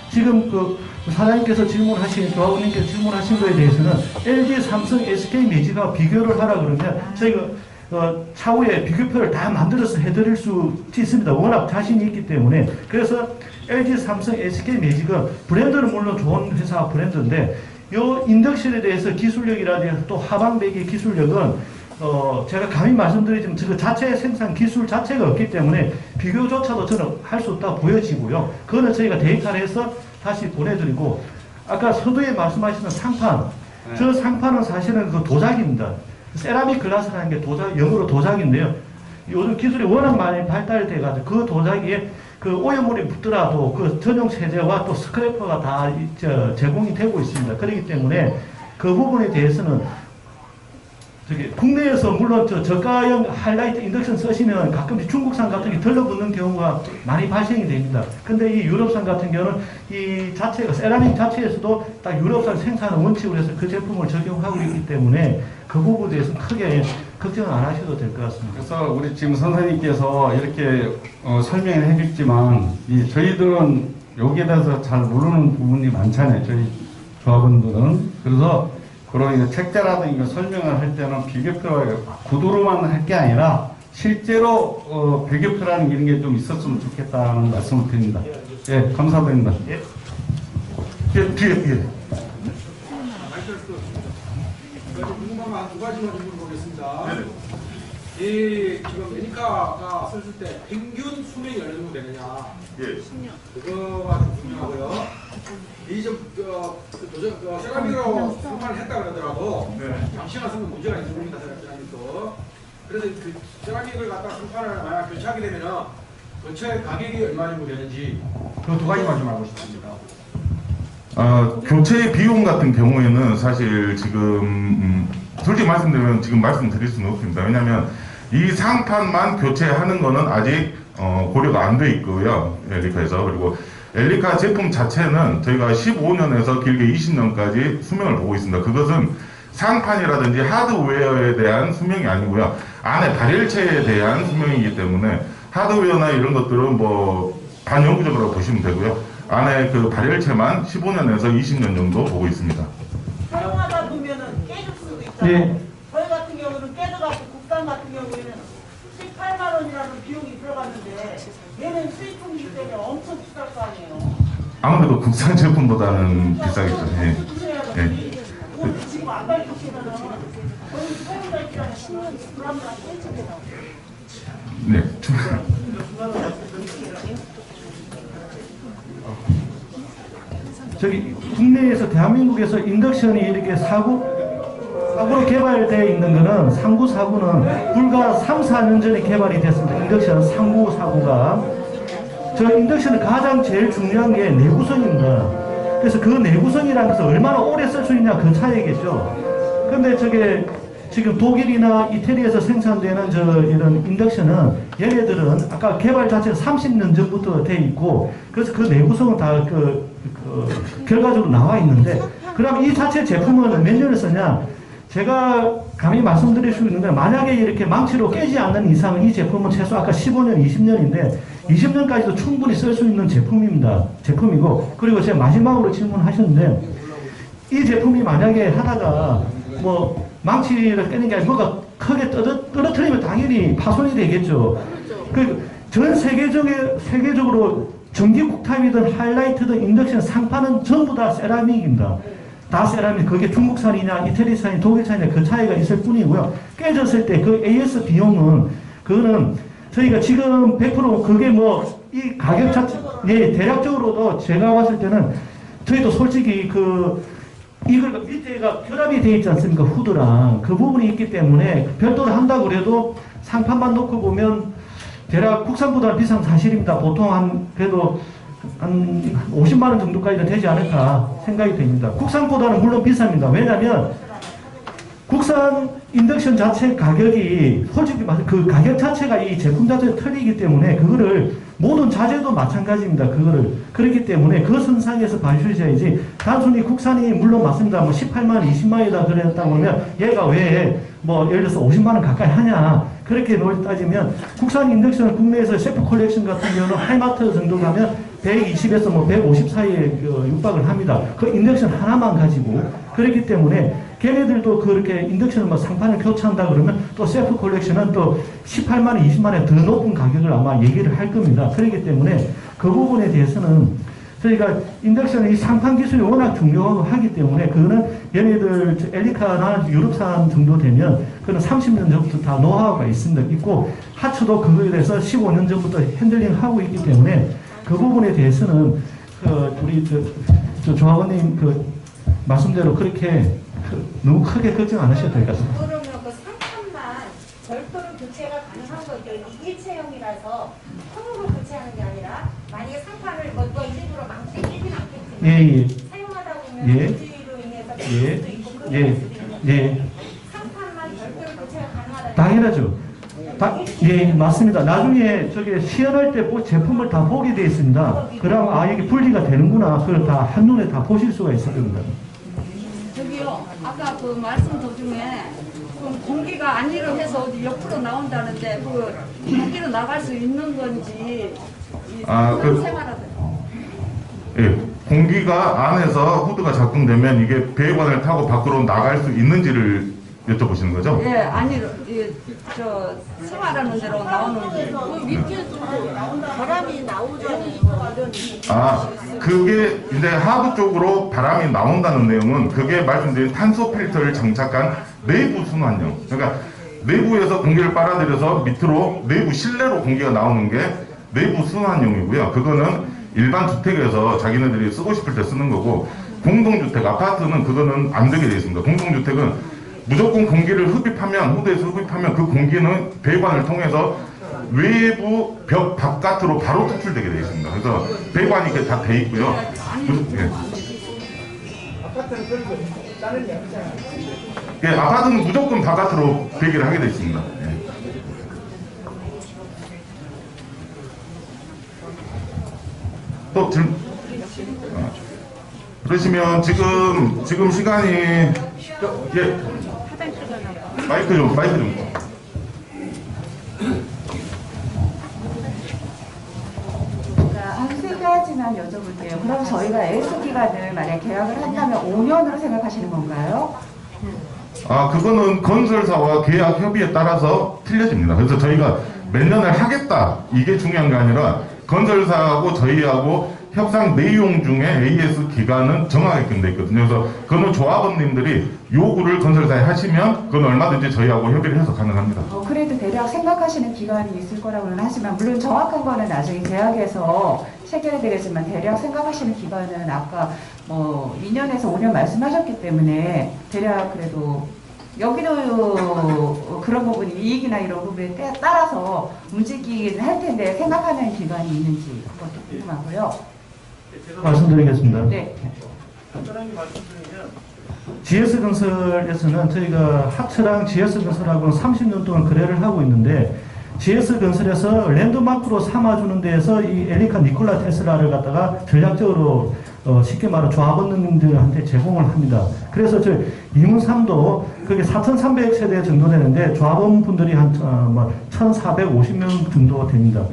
지금 그 사장님께서 질문하신, 조합원님께서 질문하신 거에 대해서는 LG, 삼성, SK 매직과 비교를 하라 그러면 저희가 차후에 비교표를 다 만들어서 해드릴 수 있습니다. 워낙 자신이 있기 때문에. 그래서 LG, 삼성, SK 매직은 브랜드는 물론 좋은 회사 브랜드인데 이 인덕션에 대해서 기술력이라든지 또 하방배기 기술력은 제가 감히 말씀드리지만 그 자체 생산 기술 자체가 없기 때문에 비교조차도 저는 할 수 없다고 보여지고요. 그거는 저희가 데이터를 해서 다시 보내드리고 아까 서두에 말씀하시는 상판 저 상판은 사실은 그 도자기입니다. 세라믹 글라스라는 게 영어로 도자기인데요. 요즘 기술이 워낙 많이 발달돼가지고 그 도자기에 그 오염물이 묻더라도 그 전용 세제와 또 스크래퍼가 다 제공이 되고 있습니다. 그렇기 때문에 그 부분에 대해서는 국내에서 물론 저가형 하이라이트 인덕션 쓰시면 가끔씩 중국산 같은 게 들러붙는 경우가 많이 발생이 됩니다. 근데 이 유럽산 같은 경우는 이 자체가 세라믹 자체에서도 딱 유럽산 생산 원칙으로 해서 그 제품을 적용하고 있기 때문에 그 부분에 대해서는 크게 걱정은 안 하셔도 될 것 같습니다. 그래서 우리 지금 선생님께서 이렇게 설명을 해줬지만 저희들은 여기에 대해서 잘 모르는 부분이 많잖아요. 저희 조합원들은. 그래서 그런 책자라든가 설명을 할 때는 비교표를 구두로만 할 게 아니라 실제로 비교표라는 이런 게 좀 있었으면 좋겠다는 말씀을 드립니다. 예, 감사드립니다. 예, 뒤에. 궁금한 거 한 두 가지만 좀 물어보겠습니다. 이 지금 엘리카가 썼을 때 평균 수명이 어느 정도 되느냐? 예. 그거가 좀 중요하고요. 세라믹으로 수만을 했다 그러더라도 장시간 쓰면 문제가 있는 겁니다. 세라믹도. 그래서 그 세라믹을 갖다 수판을 만약 교체하게 되면은 교체 가격이 얼마 정도 되는지 그 두 가지만 좀 알고 싶습니다. 교체 비용 같은 경우에는 사실 지금 솔직히 말씀드리면 지금 말씀드릴 수는 없습니다. 왜냐하면 이 상판만 교체하는 거는 아직 고려가 안 돼 있고요. 엘리카에서. 그리고 엘리카 제품 자체는 저희가 15년에서 길게 20년까지 수명을 보고 있습니다. 그것은 상판이라든지 하드웨어에 대한 수명이 아니고요. 안에 발열체에 대한 수명이기 때문에 하드웨어나 이런 것들은 뭐 반영구적으로 보시면 되고요. 안에 그 발열체만 15년에서 20년 정도 보고 있습니다. 사용하다 보면은 깨질 수도 있잖아요. 네. 저희 같은 경우는 깨져갖고 국산 같은 경우에는 18만 원이라는 비용이 들어갔는데 얘는 수입품이기 때문에 엄청 비쌀 거 아니에요. 아무래도 국산 제품보다는 비싸겠죠. 예. 예. 지금 안 밝히시면은 저희 사용자 입장에 10년 불합리한 깨집니다. 네. 저기 국내에서 대한민국에서 인덕션이 이렇게 사고로 개발되어 있는 거는 상구 사고는 불과 3, 4년 전에 개발이 됐습니다. 인덕션 상구 사고가. 저 인덕션은 가장 제일 중요한 게 내구성입니다. 그래서 그 내구성이라는 것은 얼마나 오래 쓸 수 있냐 그 차이겠죠. 근데 저게 지금 독일이나 이태리에서 생산되는 이런 인덕션은 얘네들은 아까 개발 자체가 30년 전부터 돼 있고 그래서 그 내구성은 다 결과적으로 나와 있는데 그럼 이 자체 제품은 몇 년을 쓰냐? 제가 감히 말씀드릴 수 있는 건 만약에 이렇게 망치로 깨지 않는 이상 이 제품은 최소 아까 15년, 20년인데 20년까지도 충분히 쓸 수 있는 제품입니다. 제품이고 그리고 제가 마지막으로 질문하셨는데 이 제품이 만약에 하다가 뭐 망치를 깨는 게 아니라 뭐가 크게 떨어뜨리면 당연히 파손이 되겠죠. 전 세계적으로 전기국탑이든 하이라이트든 인덕션 상판은 전부 다 세라믹입니다. 다 세라믹. 그게 중국산이냐 이태리산이냐 독일산이냐 그 차이가 있을 뿐이고요. 깨졌을 때 그 AS 비용은 그거는 저희가 지금 100% 그게 뭐 이 가격 자체 대략적으로도 제가 봤을 때는 저희도 솔직히 이걸 밑에가 결합이 되어 있지 않습니까? 후드랑 그 부분이 있기 때문에 별도로 한다고 그래도 상판만 놓고 보면 대략 국산보다는 비싼 사실입니다. 보통 그래도 한 50만 원 정도까지는 되지 않을까 생각이 됩니다. 국산보다는 물론 비쌉니다. 왜냐하면 국산 인덕션 자체 가격이 솔직히 말해서 그 가격 자체가 이 제품 자체가 틀리기 때문에 그거를 모든 자재도 마찬가지입니다. 그거를 그렇기 때문에 그 선상에서 봐주셔야지 단순히 국산이 물론 맞습니다. 뭐 18만 원, 20만 원이다 그랬다고 하면 얘가 왜 뭐 예를 들어서 50만 원 가까이 하냐 그렇게 따지면 국산 인덕션 국내에서 셰프 컬렉션 같은 경우는 하이마트 정도 가면 120에서 뭐 150 사이에 육박을 합니다. 그 인덕션 하나만 가지고 그렇기 때문에 걔네들도 그렇게 인덕션을 뭐 상판을 교체한다 그러면 또 셀프 컬렉션은 또 18만 원, 20만 원 더 높은 가격을 아마 얘기를 할 겁니다. 그렇기 때문에 그 부분에 대해서는 저희가 인덕션의 상판 기술이 워낙 중요하고 하기 때문에 그거는 얘네들 엘리카나 유럽산 정도 되면 그는 30년 전부터 다 노하우가 있고 하츠도 그거에 대해서 15년 전부터 핸들링하고 있기 때문에 그 부분에 대해서는 우리 조합원님 말씀대로 그렇게 너무 크게 걱정 안 하셔도 될 것 같습니다. 그러면 그 상판만 별도로 교체가 가능한 거죠. 이게 일체형이라서 통으로 교체하는 게 아니라 만약에 상판을 뭐 일부러 망치지는 않겠지만 예. 사용하다 보면 예. 문제로 인해서 예. 수도 있고 그럴 예. 수도 있는데 예. 상판만 별도로 교체가 가능하다. 당연하죠. 예, 맞습니다. 나중에 저게 시연할 때 제품을 다 보게 되어 있습니다. 그럼 이게 분리가 되는구나. 그걸 다 한눈에 다 보실 수가 있을 겁니다. 저기요, 아까 그 말씀 도중에 공기가 안일을 해서 어디 옆으로 나온다는데 그 공기로 나갈 수 있는 건지 생활하다. 예, 공기가 안에서 후드가 작동되면 이게 배관을 타고 밖으로 나갈 수 있는지를 여쭤보시는 거죠? 예, 아니, 저 생활하는 대로 나오는지. 그 밑에도 바람이 나오잖아요. 그게 이제 하부 쪽으로 바람이 나온다는 내용은 그게 말씀드린 탄소 필터를 장착한 내부 순환용. 그러니까 내부에서 공기를 빨아들여서 밑으로 내부 실내로 공기가 나오는 게 내부 순환용이고요. 그거는 일반 주택에서 자기네들이 쓰고 싶을 때 쓰는 거고 공동주택, 아파트는 그거는 안 되게 되어 있습니다. 공동주택은 무조건 공기를 흡입하면, 후드에서 흡입하면 그 공기는 배관을 통해서 외부 벽 바깥으로 바로 투출되게 되어 있습니다. 그래서 배관이 이렇게 다 돼 있고요. 예, 아파트는 무조건 바깥으로 배기를 하게 되어 있습니다. 예. 또 질문? 그러시면 지금 시간이 예. 마이크 좀. 한 세 가지만 여쭤볼게요. 그럼 저희가 AS 기간을 만약 계약을 한다면 5년으로 생각하시는 건가요? 그거는 건설사와 계약 협의에 따라서 틀려집니다. 그래서 저희가 몇 년을 하겠다 이게 중요한 게 아니라 건설사하고 저희하고 협상 내용 중에 AS 기간은 정하게끔 돼 있거든요. 그래서 그거는 조합원님들이 요구를 건설사에 하시면 그건 얼마든지 저희하고 협의를 해서 가능합니다. 그래도 대략 생각하시는 기간이 있을 거라고는 하지만 물론 정확한 거는 나중에 계약에서 체결되겠지만 대략 생각하시는 기간은 아까 뭐 2년에서 5년 말씀하셨기 때문에 대략 그래도 여기도 그런 부분이 이익이나 이런 부분에 따라서 움직이긴 할 텐데 생각하는 기간이 있는지 그것도 궁금하고요. 말씀드리겠습니다. 네. 간단하게 말씀드리면 GS건설에서는 저희가 하츠랑 GS건설하고는 30년 동안 거래를 하고 있는데 GS건설에서 랜드마크로 삼아주는 데에서 이 엘리카 니콜라 테슬라를 갖다가 전략적으로 쉽게 말해 조합원님들한테 제공을 합니다. 그래서 저 이문삼도 그게 4,300세대 정도 되는데 조합원분들이 한 1,450명 정도 됩니다.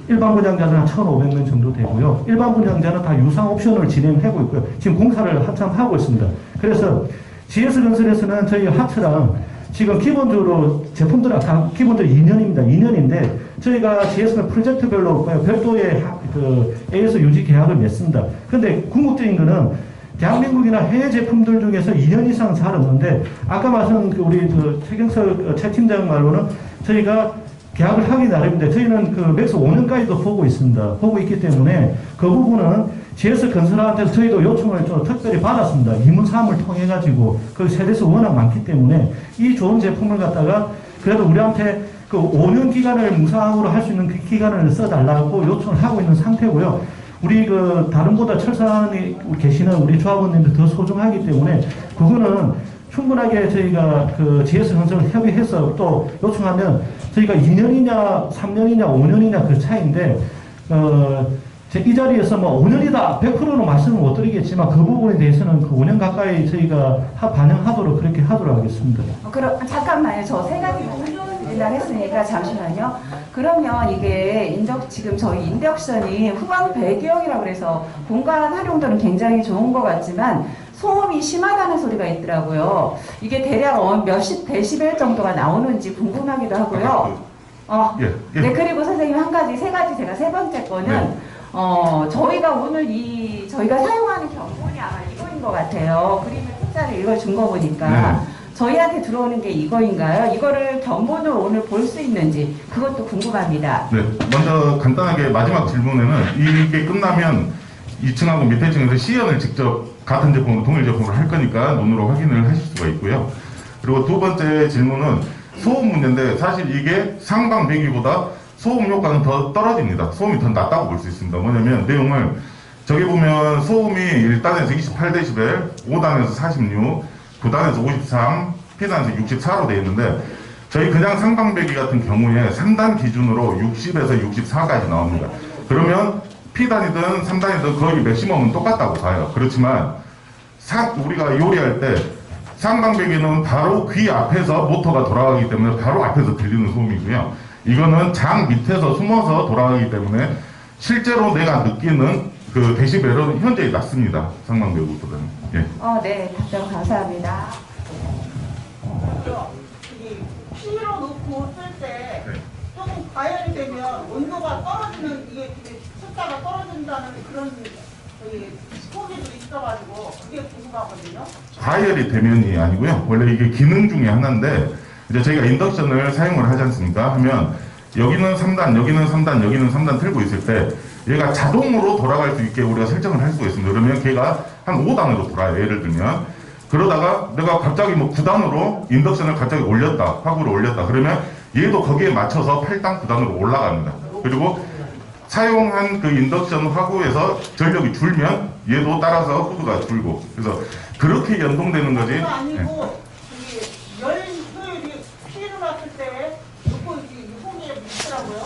일반 분양자는 한 1,500명 정도 되고요. 일반 분양자는 다 유상 옵션을 진행하고 있고요. 지금 공사를 한참 하고 있습니다. 그래서 GS건설에서는 저희 하츠랑 지금 기본적으로 제품들은 다 기본적으로 2년입니다. 2년인데 저희가 GS는 프로젝트별로 별도의 AS 유지 계약을 맺습니다. 근데 궁극적인 거는 대한민국이나 해외 제품들 중에서 2년 이상 잘 없는데 아까 말씀 우리 최경석 최 팀장 말로는 저희가 계약을 하기 나름인데 저희는 그 맥스 5년까지도 보고 있습니다. 보고 있기 때문에 그 부분은 GS 건설한테서 저희도 요청을 좀 특별히 받았습니다. 이문사업을 통해 가지고 그 세대수 워낙 많기 때문에 이 좋은 제품을 갖다가 그래도 우리한테 그 5년 기간을 무상으로 할 수 있는 그 기간을 써달라고 요청을 하고 있는 상태고요. 우리 그 다른보다 철산에 계시는 우리 조합원님들 더 소중하기 때문에 그거는 충분하게 저희가 그 GS 건설을 협의해서 또 요청하면 저희가 2년이냐 3년이냐 5년이냐 그 차이인데 이 자리에서 뭐 5년이다 100%는 말씀을 못 드리겠지만 그 부분에 대해서는 그 5년 가까이 저희가 반영하도록 그렇게 하도록 하겠습니다. 그럼 잠깐만요. 저 세 가지 했으니까 잠시만요. 그러면 이게 지금 저희 인덕션이 후방 배경이라고 그래서 공간 활용도는 굉장히 좋은 것 같지만 소음이 심하다는 소리가 있더라고요. 이게 대략 몇십 데시벨 정도가 나오는지 궁금하기도 하고요. 예. 네, 그리고 선생님 세 가지 제가 세 번째 거는 네. 저희가 오늘 저희가 사용하는 견본이 아마 이거인 것 같아요. 그림을 숫자를 읽어준 거 보니까. 네. 저희한테 들어오는 게 이거인가요? 이거를 견본으로 오늘 볼 수 있는지 그것도 궁금합니다. 네, 먼저 간단하게 마지막 질문에는 이게 끝나면 2층하고 밑에 층에서 시연을 직접 같은 제품으로 동일 제품으로 할 거니까 눈으로 확인을 하실 수가 있고요. 그리고 두 번째 질문은 소음 문제인데 사실 이게 상방 배기보다 소음 효과는 더 떨어집니다. 소음이 더 낮다고 볼 수 있습니다. 뭐냐면 내용을 저기 보면 소음이 1단에서 28데시벨, 5단에서 46, 9단에서 53, P단에서 64로 되어 있는데 저희 그냥 상방배기 같은 경우에 3단 기준으로 60에서 64까지 나옵니다. 그러면 P단이든 3단이든 거의 맥시멈은 똑같다고 봐요. 그렇지만 우리가 요리할 때 상방배기는 바로 귀 앞에서 모터가 돌아가기 때문에 바로 앞에서 들리는 소음이고요. 이거는 장 밑에서 숨어서 돌아가기 때문에 실제로 내가 느끼는 그 데시벨은 현저히 낮습니다. 상방배기보다는. 예. 네, 답변 감사합니다. P로 놓고 쓸 때 조금 과열이 되면 온도가 떨어지는 이게 숫자가 떨어진다는 그런 소리도 있어가지고 그게 궁금하거든요. 과열이 되면이 아니고요. 원래 이게 기능 중에 하나인데 이제 저희가 인덕션을 사용을 하지 않습니까? 하면 여기는 3단, 여기는 3단, 여기는 3단 틀고 있을 때 얘가 자동으로 돌아갈 수 있게 우리가 설정을 할 수가 있습니다. 그러면 걔가 한 5단으로 돌아요. 예를 들면. 그러다가 내가 갑자기 뭐 9단으로 인덕션을 갑자기 올렸다. 화구를 올렸다. 그러면 얘도 거기에 맞춰서 8단, 9단으로 올라갑니다. 그리고 사용한 그 인덕션 화구에서 전력이 줄면 얘도 따라서 후드가 줄고. 그래서 그렇게 연동되는 거지. 그거 아니고 열 효율이 P로 놨을 때 요거 유공에 있더라고요.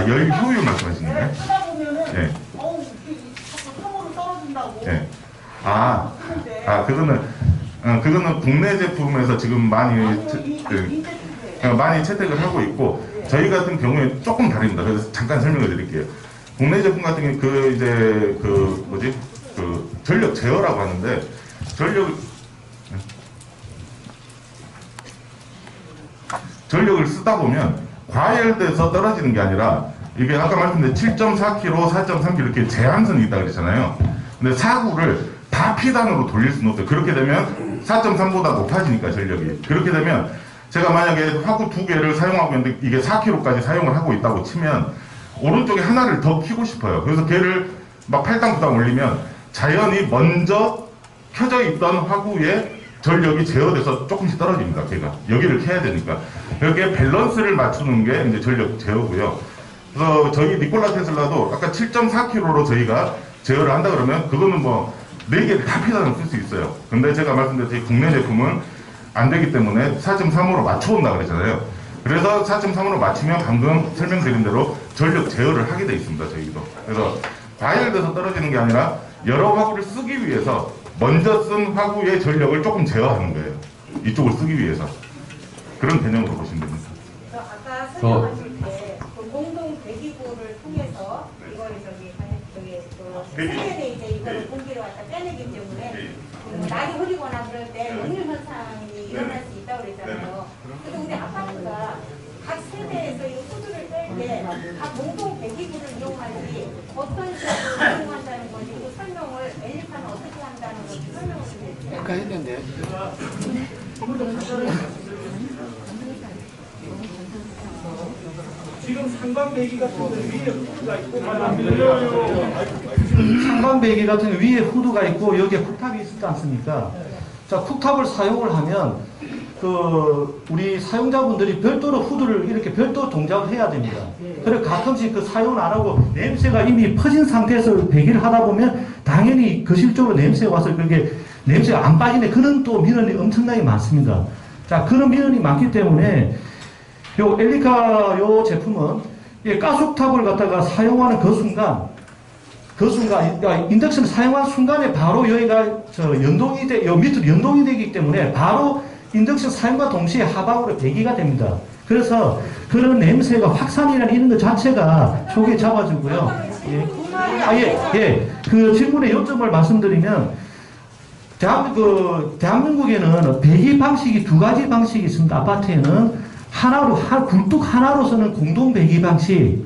열 효율 말씀하시는 거예요? 쓰다 보면은 네. 자꾸 tom으로 떨어진다고. 네. 그거는 국내 제품에서 지금 많이 많이 채택을 하고 있고 저희 같은 경우에 조금 다릅니다. 그래서 잠깐 설명을 드릴게요. 국내 제품 같은 경우 전력 제어라고 하는데 전력을 쓰다 보면 과열돼서 떨어지는 게 아니라 이게 아까 말씀드린 7.4kg, 4.3kg 이렇게 제한선이 있다고 그랬잖아요. 근데 사구를 다 P단으로 돌릴 수는 없어요. 그렇게 되면 4.3보다 높아지니까 전력이. 그렇게 되면 제가 만약에 화구 2개를 사용하고 있는데 이게 4kg까지 사용을 하고 있다고 치면 오른쪽에 하나를 더 키고 싶어요. 그래서 걔를 막 8단, 9단 올리면 자연히 먼저 켜져 있던 화구에 전력이 제어돼서 조금씩 떨어집니다. 걔가 여기를 켜야 되니까. 여기에 밸런스를 맞추는 게 이제 전력 제어고요. 그래서 저희 니콜라 테슬라도 아까 7.4kg로 저희가 제어를 한다 그러면 그거는 뭐 4개를 다 P단으로 쓸 수 있어요. 근데 제가 말씀드린 저희 국내 제품은 안 되기 때문에 4.3으로 맞춰온다 그랬잖아요. 그래서 4.3으로 맞추면 방금 설명드린 대로 전력 제어를 하게 돼 있습니다. 저희도. 그래서 과열돼서 떨어지는 게 아니라 여러 화구를 쓰기 위해서 먼저 쓴 화구의 전력을 조금 제어하는 거예요. 이쪽을 쓰기 위해서. 그런 개념으로 보시면 됩니다. 아까 설명하실 때 공동 배기구를 통해서 이걸 세면에 이제 이걸 공기를 갖다 빼내기 때문에 날이 흐리거나 그럴 때 역류 현상이 일어날 수 있다고 그랬잖아요. 근데 우리 아파트가 각 세대에서 이 후드를 뺄 때 각 공동 배기구를 이용하지 어떤 식으로 이용한다는 건지 그 설명을 엘리카는 어떻게 한다는 건지 설명을 좀 해주세요. 아까 했는데. 지금 상반 배기 같은 데 위에 후드가 있고 안 밀려요. 상반배기 같은 경우 위에 후드가 있고 여기에 쿡탑이 있지 않습니까? 자, 쿡탑을 사용을 하면 우리 사용자분들이 별도로 후드를 이렇게 별도 동작을 해야 됩니다. 그래 가끔씩 그 사용을 안 하고 냄새가 이미 퍼진 상태에서 배기를 하다 보면 당연히 거실적으로 냄새가 와서 그게 냄새가 안 빠지네. 그런 또 민원이 엄청나게 많습니다. 자, 그런 민원이 많기 때문에 요 엘리카 요 제품은 이 가스탑을 갖다가 사용하는 그 순간 그러니까 인덕션을 사용한 순간에 바로 여기가 요 밑으로 연동이 되기 때문에 바로 인덕션 사용과 동시에 하방으로 배기가 됩니다. 그래서 그런 냄새가 확산이라는 이런 것 자체가 초기에 잡아주고요. 그 질문의 요점을 말씀드리면 대한민국에는 배기 방식이 두 가지 방식이 있습니다. 아파트에는 굴뚝 하나로서는 공동 배기 방식,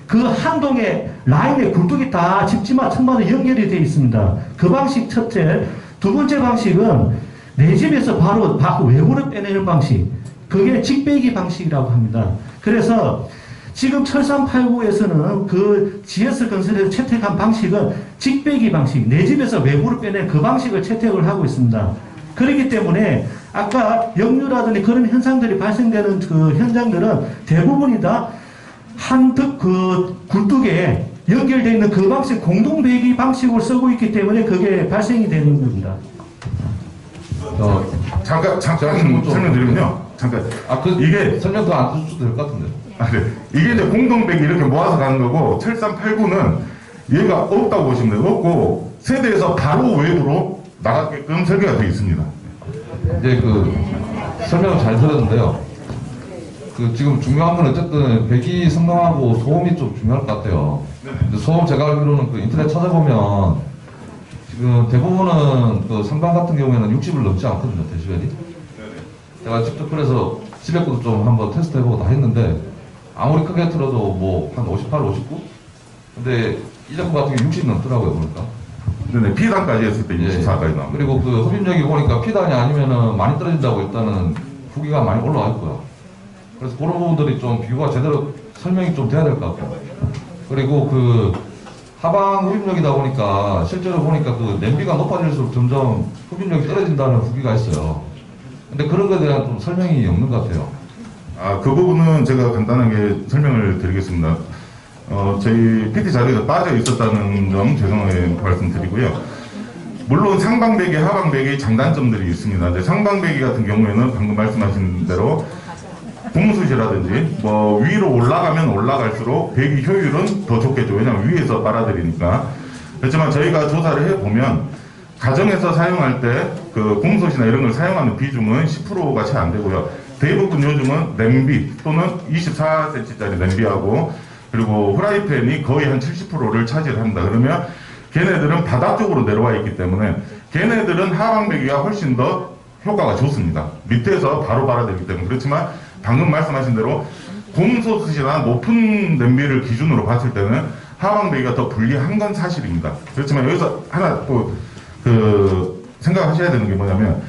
그 한 동의 라인에 굴뚝이 다 집집마다 층마다 연결이 되어 있습니다. 그 방식 첫째. 두 번째 방식은 내 집에서 바로 외부로 빼내는 방식. 그게 직배기 방식이라고 합니다. 그래서 지금 철산 8구에서는 그 GS 건설에서 채택한 방식은 직배기 방식, 내 집에서 외부로 빼내는 그 방식을 채택을 하고 있습니다. 그렇기 때문에 아까 역류라든지 그런 현상들이 발생되는 그 현장들은 대부분이 다 그 굴뚝에 연결되어 있는 그 방식, 공동배기 방식을 쓰고 있기 때문에 그게 발생이 되는 겁니다. 잠깐 설명드리면요. 이게 설명 더 안 해주셔도 될 것 같은데. 네. 이게 이제 공동배기 이렇게 모아서 가는 거고, 7389는 얘가 없다고 보시면 돼요. 없고, 세대에서 바로 외부로 나가게끔 설계가 되어 있습니다. 이제 설명을 잘 들었는데요. 지금 중요한 건 어쨌든 배기 성능하고 소음이 좀 중요할 것 같아요. 근데 소음 제가 알기로는 인터넷 찾아보면 지금 대부분은 상방 같은 경우에는 60을 넘지 않거든요, 데시벨이. 제가 직접 그래서 집에 것도 좀 한번 테스트 해보고 다 했는데 아무리 크게 틀어도 뭐 한 58, 59? 근데 이 제품 같은 경우 60 넘더라고요, 보니까. 네네, P단까지 했을 때 64까지 나옵니다. 그리고 흡입력이 보니까 P단이 아니면은 많이 떨어진다고 일단은 후기가 많이 올라와 있고요. 그래서 그런 부분들이 좀 비교가 제대로 설명이 좀 돼야 될 것 같고. 그리고 하방 흡입력이다 보니까 실제로 보니까 냄비가 높아질수록 점점 흡입력이 떨어진다는 후기가 있어요. 근데 그런 것에 대한 좀 설명이 없는 것 같아요. 그 부분은 제가 간단하게 설명을 드리겠습니다. 저희 PT 자료에서 빠져 있었다는 점 죄송하게 말씀드리고요. 물론 상방배기, 하방배기 장단점들이 있습니다. 근데 상방배기 같은 경우에는 방금 말씀하신 대로 공수시라든지 위로 올라가면 올라갈수록 배기 효율은 더 좋겠죠. 왜냐하면 위에서 빨아들이니까. 그렇지만 저희가 조사를 해보면 가정에서 사용할 때 공소시나 이런 걸 사용하는 비중은 10%가 채 안 되고요. 대부분 요즘은 냄비 또는 24cm짜리 냄비하고 그리고 후라이팬이 거의 한 70%를 차지합니다. 그러면 걔네들은 바닥 쪽으로 내려와 있기 때문에 걔네들은 하방배기가 훨씬 더 효과가 좋습니다. 밑에서 바로 빨아들이기 때문에. 그렇지만 방금 말씀하신 대로 공소시나 높은 냄비를 기준으로 봤을 때는 하방배기가 더 불리한 건 사실입니다. 그렇지만 여기서 하나 또 생각하셔야 되는 게 뭐냐면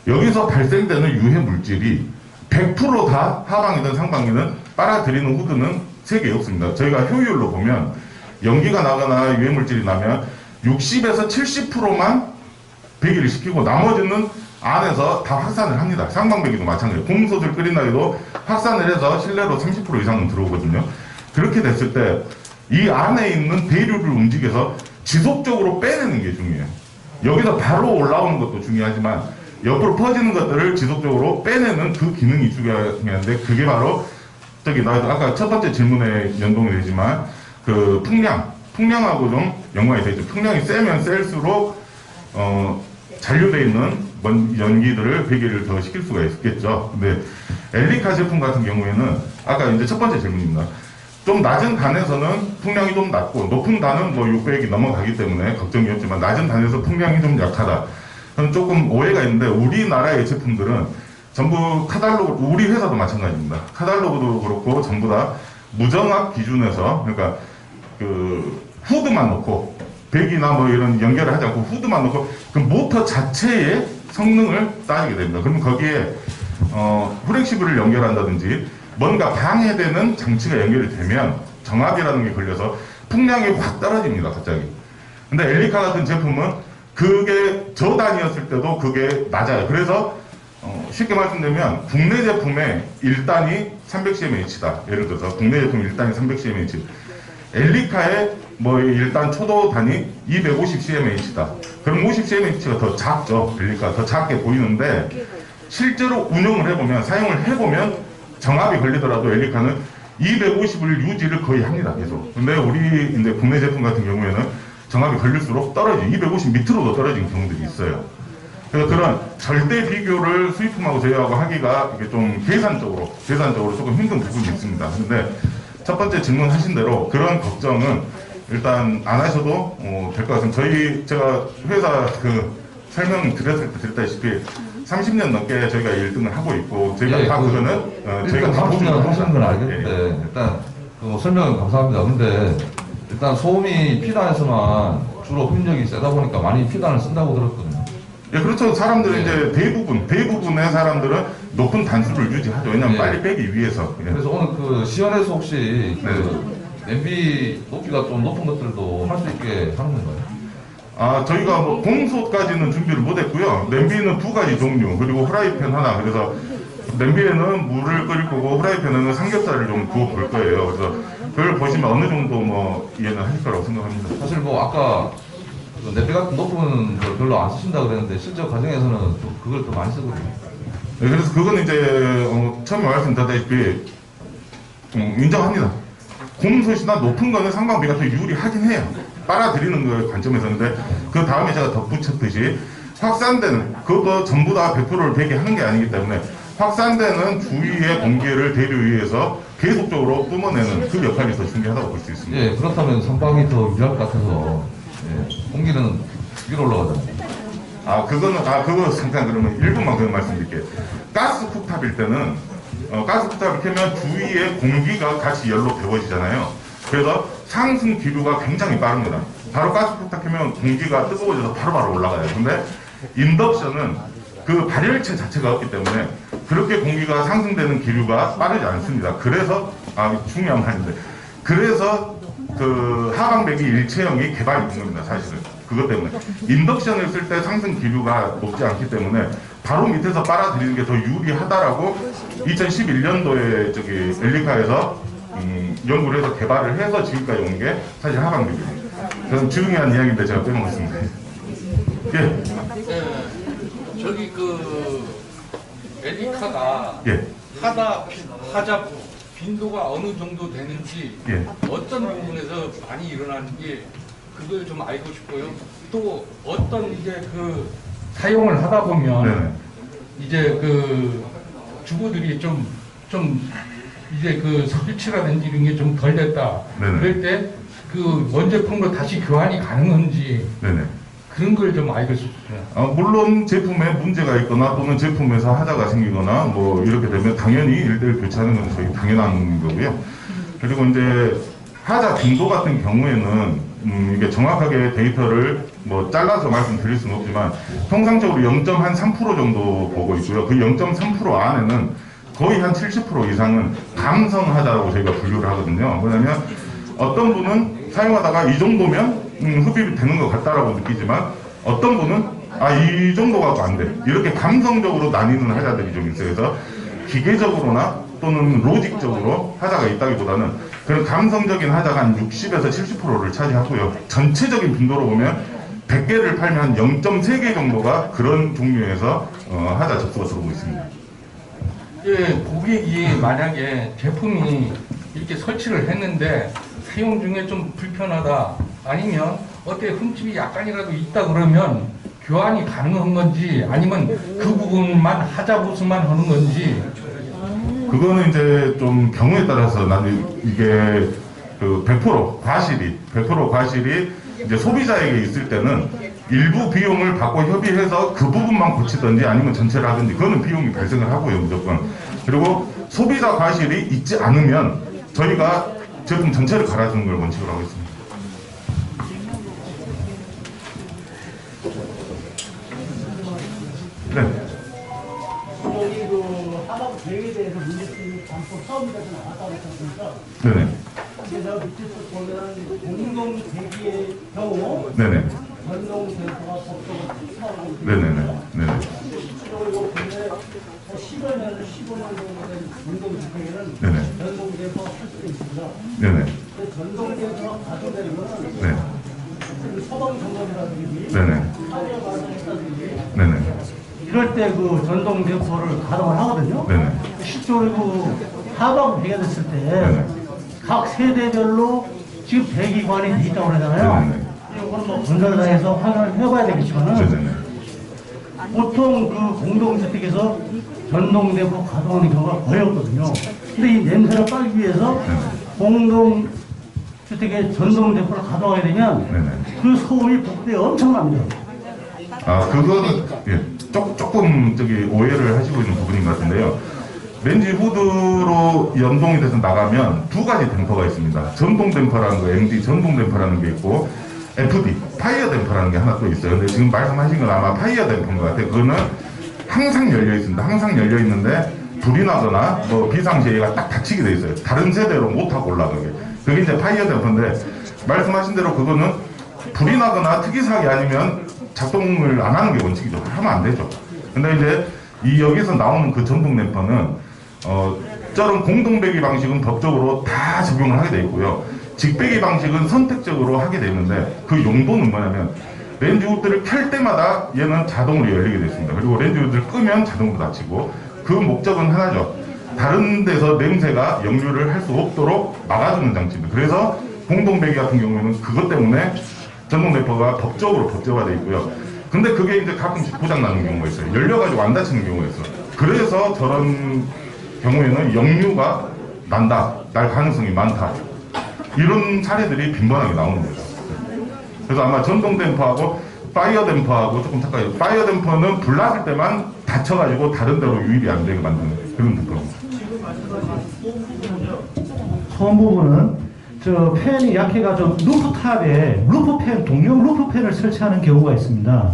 여기서 발생되는 유해 물질이 100% 다 하방이든 상방이든 빨아들이는 후드는 세계에 없습니다. 저희가 효율로 보면 연기가 나거나 유해 물질이 나면 60에서 70%만 배기를 시키고 나머지는 안에서 다 확산을 합니다. 상방배기도 마찬가지예요. 공소를 끓인다 해도 확산을 해서 실내로 30% 이상은 들어오거든요. 그렇게 됐을 때 이 안에 있는 배류를 움직여서 지속적으로 빼내는 게 중요해요. 여기서 바로 올라오는 것도 중요하지만 옆으로 퍼지는 것들을 지속적으로 빼내는 그 기능이 중요한데 그게 바로 아까 첫 번째 질문에 연동이 되지만 풍량하고 좀 연관이 되죠. 풍량이 세면 셀수록 잔류되어 있는 연기들을 배기를 더 시킬 수가 있겠죠. 근데 엘리카 제품 같은 경우에는 아까 이제 첫 번째 질문입니다. 좀 낮은 단에서는 풍량이 좀 낮고 높은 단은 600이 넘어가기 때문에 걱정이 없지만 낮은 단에서 풍량이 좀 약하다. 저는 조금 오해가 있는데 우리나라의 제품들은 전부 카탈로그, 우리 회사도 마찬가지입니다. 카탈로그도 그렇고 전부 다 무정압 기준에서 그러니까 후드만 놓고 배기나 이런 연결을 하지 않고 후드만 놓고 그 모터 자체의 성능을 따지게 됩니다. 그러면 거기에 후렉시블을 연결한다든지 뭔가 방해되는 장치가 연결이 되면 정압이라는 게 걸려서 풍량이 확 떨어집니다. 갑자기. 근데 엘리카 같은 제품은 그게 저단위였을 때도 그게 낮아요. 그래서 쉽게 말씀드리면 국내 제품의 1단이 300cmh다. 예를 들어서 국내 제품 1단이 300cmh. 엘리카의 뭐 1단 초도 단위 250cmh다. 그럼 50cm가 더 작죠. 엘리카 더 작게 보이는데 실제로 운영을 해보면, 사용을 해보면 정압이 걸리더라도 엘리카는 250을 유지를 거의 합니다. 계속. 근데 우리 이제 국내 제품 같은 경우에는 정압이 걸릴수록 떨어지죠. 250 밑으로도 떨어지는 경우들이 있어요. 그래서 그런 절대 비교를 수입품하고 제휴하고 하기가 이게 좀 계산적으로 조금 힘든 부분이 있습니다. 근데 첫 번째 질문하신 대로 그런 걱정은 일단 안 하셔도 될 것 같습니다. 제가 회사 설명 드렸다시피 30년 넘게 저희가 1등을 하고 있고 저희가 다 그거는 저희가 다 보면 하시는 건 알겠는데 일단 설명 감사합니다. 근데 일단 소음이 피단에서만 주로 흡력이 세다 보니까 많이 피단을 쓴다고 들었거든요. 예, 그렇죠. 사람들은 이제 대부분의 사람들은 높은 단수를 유지하죠. 왜냐면 빨리 빼기 위해서. 그래서 오늘 시연에서 혹시 냄비 높이가 좀 높은 것들도 할 수 있게 하는 건가요? 저희가 뭐 공소까지는 준비를 못했고요. 냄비는 2가지 종류, 그리고 후라이팬 하나. 그래서 냄비에는 물을 끓일 거고 후라이팬에는 삼겹살을 좀 구워 볼 거예요. 그래서 그걸 보시면 어느 정도 뭐 이해는 하실 거라고 생각합니다. 사실 아까 냄비 같은 높은 걸 별로 안 쓰신다 그랬는데 실제 과정에서는 그걸 또 많이 쓰거든요. 네, 그래서 그건 이제 처음에 말씀드렸다시피 인정합니다. 곰솥이나 높은 거는 상방비가 더 유리하긴 해요. 빨아들이는 거의 관점에서. 근데 그 다음에 제가 덧붙였듯이 확산되는, 그것도 전부 다 100%를 되게 하는 게 아니기 때문에 확산되는 주위의 공기를 대류위에서 계속적으로 뿜어내는 그 역할이 더 중요하다고 볼 수 있습니다. 예, 그렇다면 상방이 더 유리할 것 같아서 공기는 위로 올라가잖아요. 그거 잠깐 그러면 1분만 그냥 말씀드릴게요. 가스 쿡탑일 때는 가스 쿡탑을 켜면 주위에 공기가 같이 열로 데워지잖아요. 그래서 상승 기류가 굉장히 빠릅니다. 바로 가스 쿡탑 켜면 공기가 뜨거워져서 바로바로 올라가요. 근데 인덕션은 그 발열체 자체가 없기 때문에 그렇게 공기가 상승되는 기류가 빠르지 않습니다. 그래서 중요한 말인데, 그래서 하방배기 일체형이 개발이 된 겁니다. 사실은 그것 때문에 인덕션을 쓸 때 상승 기류가 높지 않기 때문에 바로 밑에서 빨아들이는 게 더 유리하다라고 2011년도에 엘리카에서 연구를 해서 개발을 해서 지금까지 온 게 사실 하방배기입니다. 그래서 중요한 이야기인데 제가 빼먹었습니다. 예. 저기 엘리카가 하자 빈도가 어느 정도 되는지 어떤 부분에서 많이 일어나는지 그걸 좀 알고 싶고요. 또 어떤 이제 사용을 하다 보면 이제 주부들이 좀 이제 설치라든지 이런 게 좀 덜 됐다. 그럴 때 원제품으로 다시 교환이 가능한지 그런 걸 좀 알고 싶어요. 물론 제품에 문제가 있거나 또는 제품에서 하자가 생기거나 뭐 이렇게 되면 당연히 1대1 교체하는 건 저희 당연한 거고요. 그리고 이제 하자 빈도 같은 경우에는 이게 정확하게 데이터를 뭐 잘라서 말씀드릴 수는 없지만 통상적으로 0.3% 정도 보고 있고요. 그 0.3% 안에는 거의 한 70% 이상은 감성 하자라고 저희가 분류를 하거든요. 왜냐면 어떤 분은 사용하다가 이 정도면 흡입이 되는 것 같다라고 느끼지만 어떤 분은 이 정도 갖고 안 돼. 이렇게 감성적으로 나뉘는 하자들이 좀 있어요. 그래서 기계적으로나 또는 로직적으로 하자가 있다기보다는 그런 감성적인 하자가 한 60에서 70%를 차지하고요. 전체적인 빈도로 보면 100개를 팔면 한 0.3개 정도가 그런 종류에서 하자 접수가 들어오고 있습니다. 예, 고객이 만약에 제품이 이렇게 설치를 했는데 사용 중에 좀 불편하다 아니면 어때 흠집이 약간이라도 있다 그러면 교환이 가능한 건지 아니면 그 부분만 하자 보수만 하는 건지 그거는 이제 좀 경우에 따라서 나는 이게 100% 과실이 이제 소비자에게 있을 때는 일부 비용을 받고 협의해서 그 부분만 고치든지 아니면 전체를 하든지 그거는 비용이 발생을 하고요, 무조건. 그리고 소비자 과실이 있지 않으면 저희가 제품 전체를 갈아주는 걸 원칙으로 하고 있습니다. 네. 여기 하나부 계획에 대해서 문제점이 담고 처음부터 나왔다고 했었으니까 네네. 그래서 밑에서 보면 공동 대기의 경우 네네. 전동 대포가 법적으로 투사하고 네네네. 네네. 그리고 근데 10원에는 15년 정도 된 공동 대기에는 네네. 전동 대포가 할 수 있습니다. 네네. 근데 전동 대포가 가져되는 거는 네. 그 소방 점검이라든지 네네. 사회 발생했다든지 네네. 이럴 때 그 전동 대포를 가동을 하거든요. 네네. 실제로 그 하방 배가됐을 때 네네. 각 세대별로 지금 대기관이 돼 있다고 그러잖아요. 네네. 이거는 뭐 본사장에서 확인을 해봐야 되겠지만은 네네. 보통 그 공동주택에서 전동대포 가동하는 경우가 거의 없거든요. 근데 이 냄새를 빨기 위해서 공동주택에 전동대포를 가동하게 되면 네네. 그 소음이 복대에 엄청납니다. 아, 그거는, 예, 조금, 오해를 하시고 있는 부분인 것 같은데요. 렌즈 후드로 연동이 돼서 나가면 두 가지 댐퍼가 있습니다. 전동 댐퍼라는 거, MD 전동 댐퍼라는 게 있고, FD, 파이어 댐퍼라는 게 하나 또 있어요. 근데 지금 말씀하신 건 아마 파이어 댐퍼인 것 같아요. 그거는 항상 열려 있습니다. 항상 열려 있는데, 불이 나거나, 뭐, 비상시에 얘가 딱 닫히게 돼 있어요. 다른 세대로 못하고 올라가게. 그게 이제 파이어 댐퍼인데, 말씀하신 대로 그거는 불이 나거나 특이사항이 아니면 작동을 안 하는 게 원칙이죠. 하면 안 되죠. 근데 이제 여기서 나오는 그 전동 댐퍼는 저런 공동배기 방식은 법적으로 다 적용을 하게 돼 있고요. 직배기 방식은 선택적으로 하게 되는데 그 용도는 뭐냐면 렌즈 후드를 켤 때마다 얘는 자동으로 열리게 돼 있습니다. 그리고 렌즈 후드를 끄면 자동으로 닫히고 그 목적은 하나죠. 다른 데서 냄새가 역류를 할 수 없도록 막아주는 장치입니다. 그래서 공동배기 같은 경우에는 그것 때문에 전동 댐퍼가 법적으로 법제화되어 있고요. 근데 그게 이제 가끔씩 고장나는 경우가 있어요. 열려가지고 안 닫히는 경우가 있어요. 그래서 저런 경우에는 역류가 날 가능성이 많다. 이런 사례들이 빈번하게 나오는 거죠. 그래서 아마 전동 댐퍼하고 파이어 댐퍼하고 조금 착각해요. 파이어 댐퍼는 불 났을 때만 닫혀가지고 다른 데로 유입이 안 되게 만드는 그런 댐퍼입니다. 소음 부분은 저 팬이 약해가지고 루프탑에 루프팬, 동용 루프팬을 설치하는 경우가 있습니다.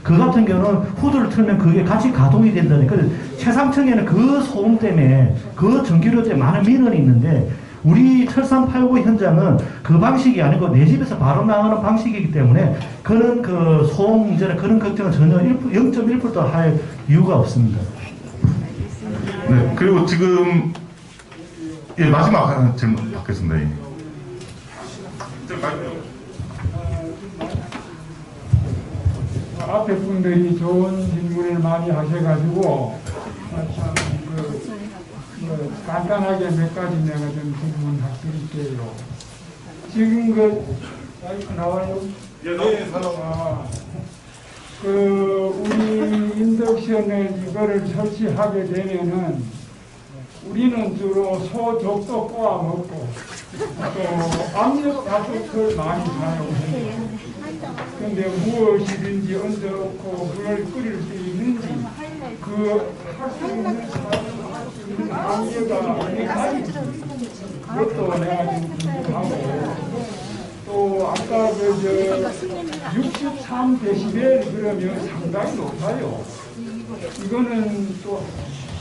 그 같은 경우는 후드를 틀면 그게 같이 가동이 된다니까. 최상층에는 그 소음 때문에 그 전기료 때문에 많은 민원이 있는데 우리 철산8구 현장은 그 방식이 아니고 내 집에서 바로 나가는 방식이기 때문에 그런 그 소음 문제나 그런 걱정은 전혀 0.1%도 할 이유가 없습니다. 네, 그리고 지금 마지막 하나 질문 받겠습니다. 앞에 분들이 좋은 질문을 많이 하셔가지고 간단하게 몇 가지 내가 좀 질문드릴게요. 지금 마이크 나와요? 우리 인덕션을 이거를 설치하게 되면은 우리는 주로 소족도 꼬아 먹고 또 압력 가속을 많이 사용해요. 근데 무엇이든지 얹어놓고 물을 끓일 수 있는지 그 할 수 있는 관계가 어디까지 그것도 내가 좀 궁금하고 또 아까 63데시벨 그러면 상당히 높아요. 이거는 또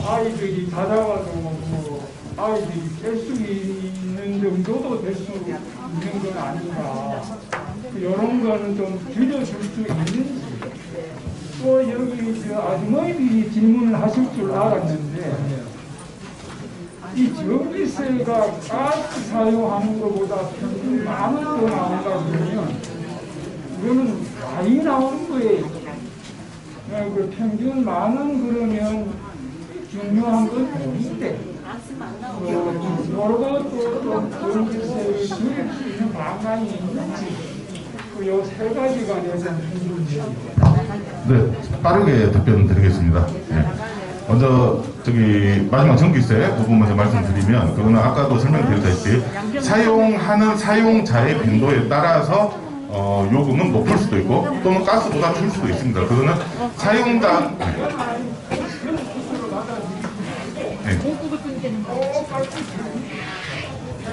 아이들이 가다가도 뭐 아이들이 깰 수 있는 정도도 될 수 있는 건 아닌가. 이런 거는 좀 줄여줄 수 있는지. 또 여기 아주머니들이 질문을 하실 줄 알았는데 이 전기세가 가스 사용하는 것보다 평균 10,000원 더 나온다 그러면 이거는 많이 나오는 거예요. 그 평균 10,000원 그러면 중요한 건 돈인데 여러 또 전기세를 줄일 수 있는 방안이 있는지 요 세 가지가 내가 궁금해요. 네, 빠르게 답변 드리겠습니다. 네. 먼저 마지막 전기세 부분 먼저 말씀드리면 그거는 아까도 설명드렸다시피 사용하는 사용자의 빈도에 따라서 요금은 높을 수도 있고 또는 가스보다 줄 수도 있습니다. 그거는 사용자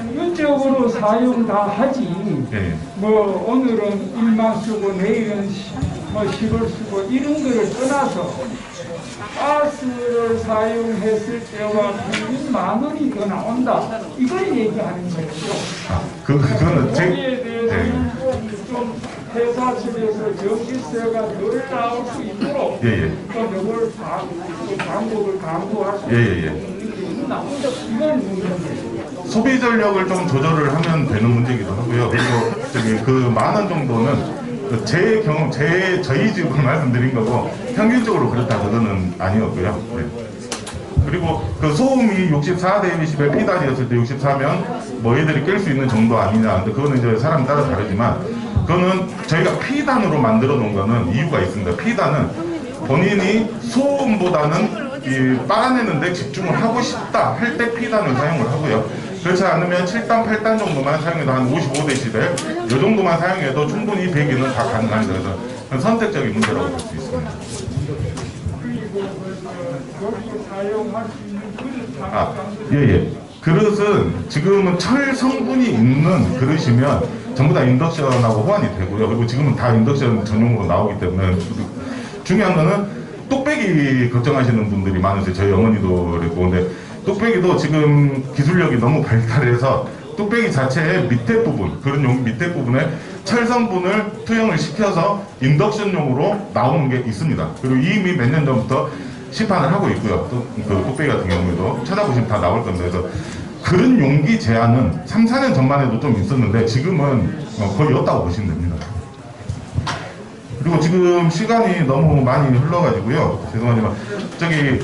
평균적으로 사용 다 하지. 예. 뭐 오늘은 1만 쓰고 내일은 뭐 10을 쓰고 이런 거를 떠나서 가스를 사용했을 때와 평균 10,000원이 더 나온다. 이걸 얘기하는 거예요. 그거는 거기에 대해서는 좀 회사 측에서 전기세가 덜 나올 수 있도록 또 그걸 방법을 강구할 수 나온다. 이건 문제입니다. 소비 전력을 좀 조절을 하면 되는 문제이기도 하고요. 그리고 저기 그 10,000원 정도는 제 경험, 저희 집을 말씀드린 거고 평균적으로 그렇다 그거는 아니었고요. 네. 그리고 그 소음이 64dB P단이었을 때 64면 뭐 애들이 깰 수 있는 정도 아니냐. 근데 그거는 이제 사람 따라 다르지만 그거는 저희가 P단으로 만들어 놓은 거는 이유가 있습니다. P단은 본인이 소음보다는 이 빨아내는데 집중을 하고 싶다 할 때 P단을 사용을 하고요. 그렇지 않으면 7단, 8단 정도만 사용해도 한 55dB 이 정도만 사용해도 충분히 배기는 다 가능합니다. 그래서 선택적인 문제라고 볼 수 있습니다. 사용할 수 있는 그릇 예. 그릇은 지금은 철 성분이 있는 그릇이면 전부 다 인덕션하고 호환이 되고요. 그리고 지금은 다 인덕션 전용으로 나오기 때문에 중요한 거는 뚝배기 걱정하시는 분들이 많으세요. 저희 어머니도 그랬고. 근데 뚝배기도 지금 기술력이 너무 발달해서 뚝배기 자체의 밑에 부분, 그런 용 밑에 부분에 철 성분을 투영을 시켜서 인덕션용으로 나오는 게 있습니다. 그리고 이미 몇 년 전부터 시판을 하고 있고요. 또 그 뚝배기 같은 경우에도 찾아보시면 다 나올 건데, 그래서 그런 용기 제한은 3, 4년 전만 해도 좀 있었는데 지금은 거의 없다고 보시면 됩니다. 그리고 지금 시간이 너무 많이 흘러가지고요. 죄송하지만 저기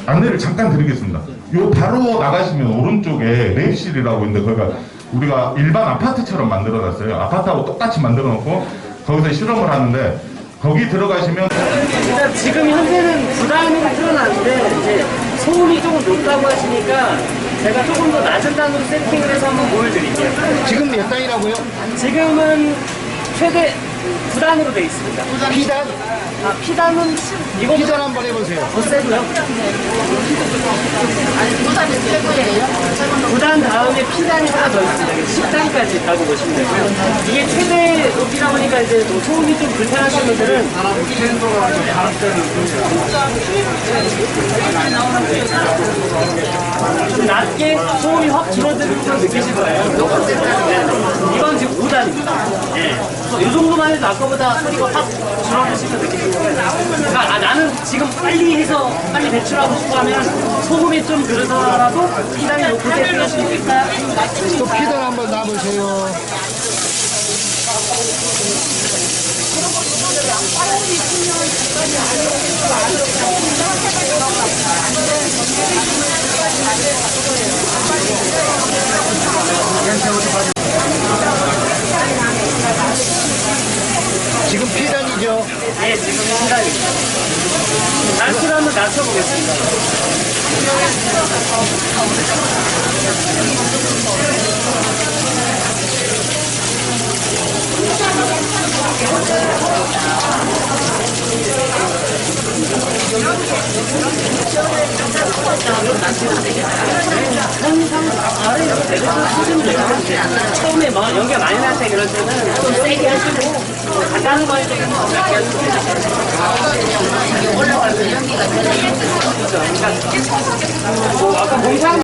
안내를 잠깐 드리겠습니다. 요 바로 나가시면 오른쪽에 랩실이라고 있는데 거기가 우리가 일반 아파트처럼 만들어놨어요. 아파트하고 똑같이 만들어놓고 거기서 실험을 하는데 거기 들어가시면 일단 지금 현재는 부담이 드러나는데 이제 소음이 조금 높다고 하시니까 제가 조금 더 낮은 단으로 세팅을 해서 한번 보여드릴게요. 지금 몇 단이라고요? 지금은 최대 9단으로 되어 있습니다. P단? P단은 이거 P단 한번 해보세요. 더 세고요. 9단 다음에 P단이 하나 더 있습니다. 10단까지 있다고 보시면 되고요. 이게 최대 높이다 보니까 이제 뭐 소음이 좀 불편하신 분들은 좀 낮게 소음이 확 줄어드는 걸 느끼실 거예요. 이건 지금 5단입니다. 이 정도만 해도 아까보다 소리가 확 줄어드시면 느끼실 거예요. 그러니까 나는 지금 빨리 해서 빨리 배출하고 싶어 하면 소금이 좀 그러더라도 P단이 높을 때 필요하실 수 있어요? 또 P단 한번 놔보세요. 지금 P단이죠? 네, 지금 P단입니다. 낮추를 한번 낮춰보겠습니다. 항상 아래로 내려주시면 돼요. 처음에 뭐 연기가 많이 날 때 그럴 때는 좀 세게 하시고 간단한 거 할 때는 좀 약게 하시고 올라가서 연기가 그러니까 뭐 아까 공상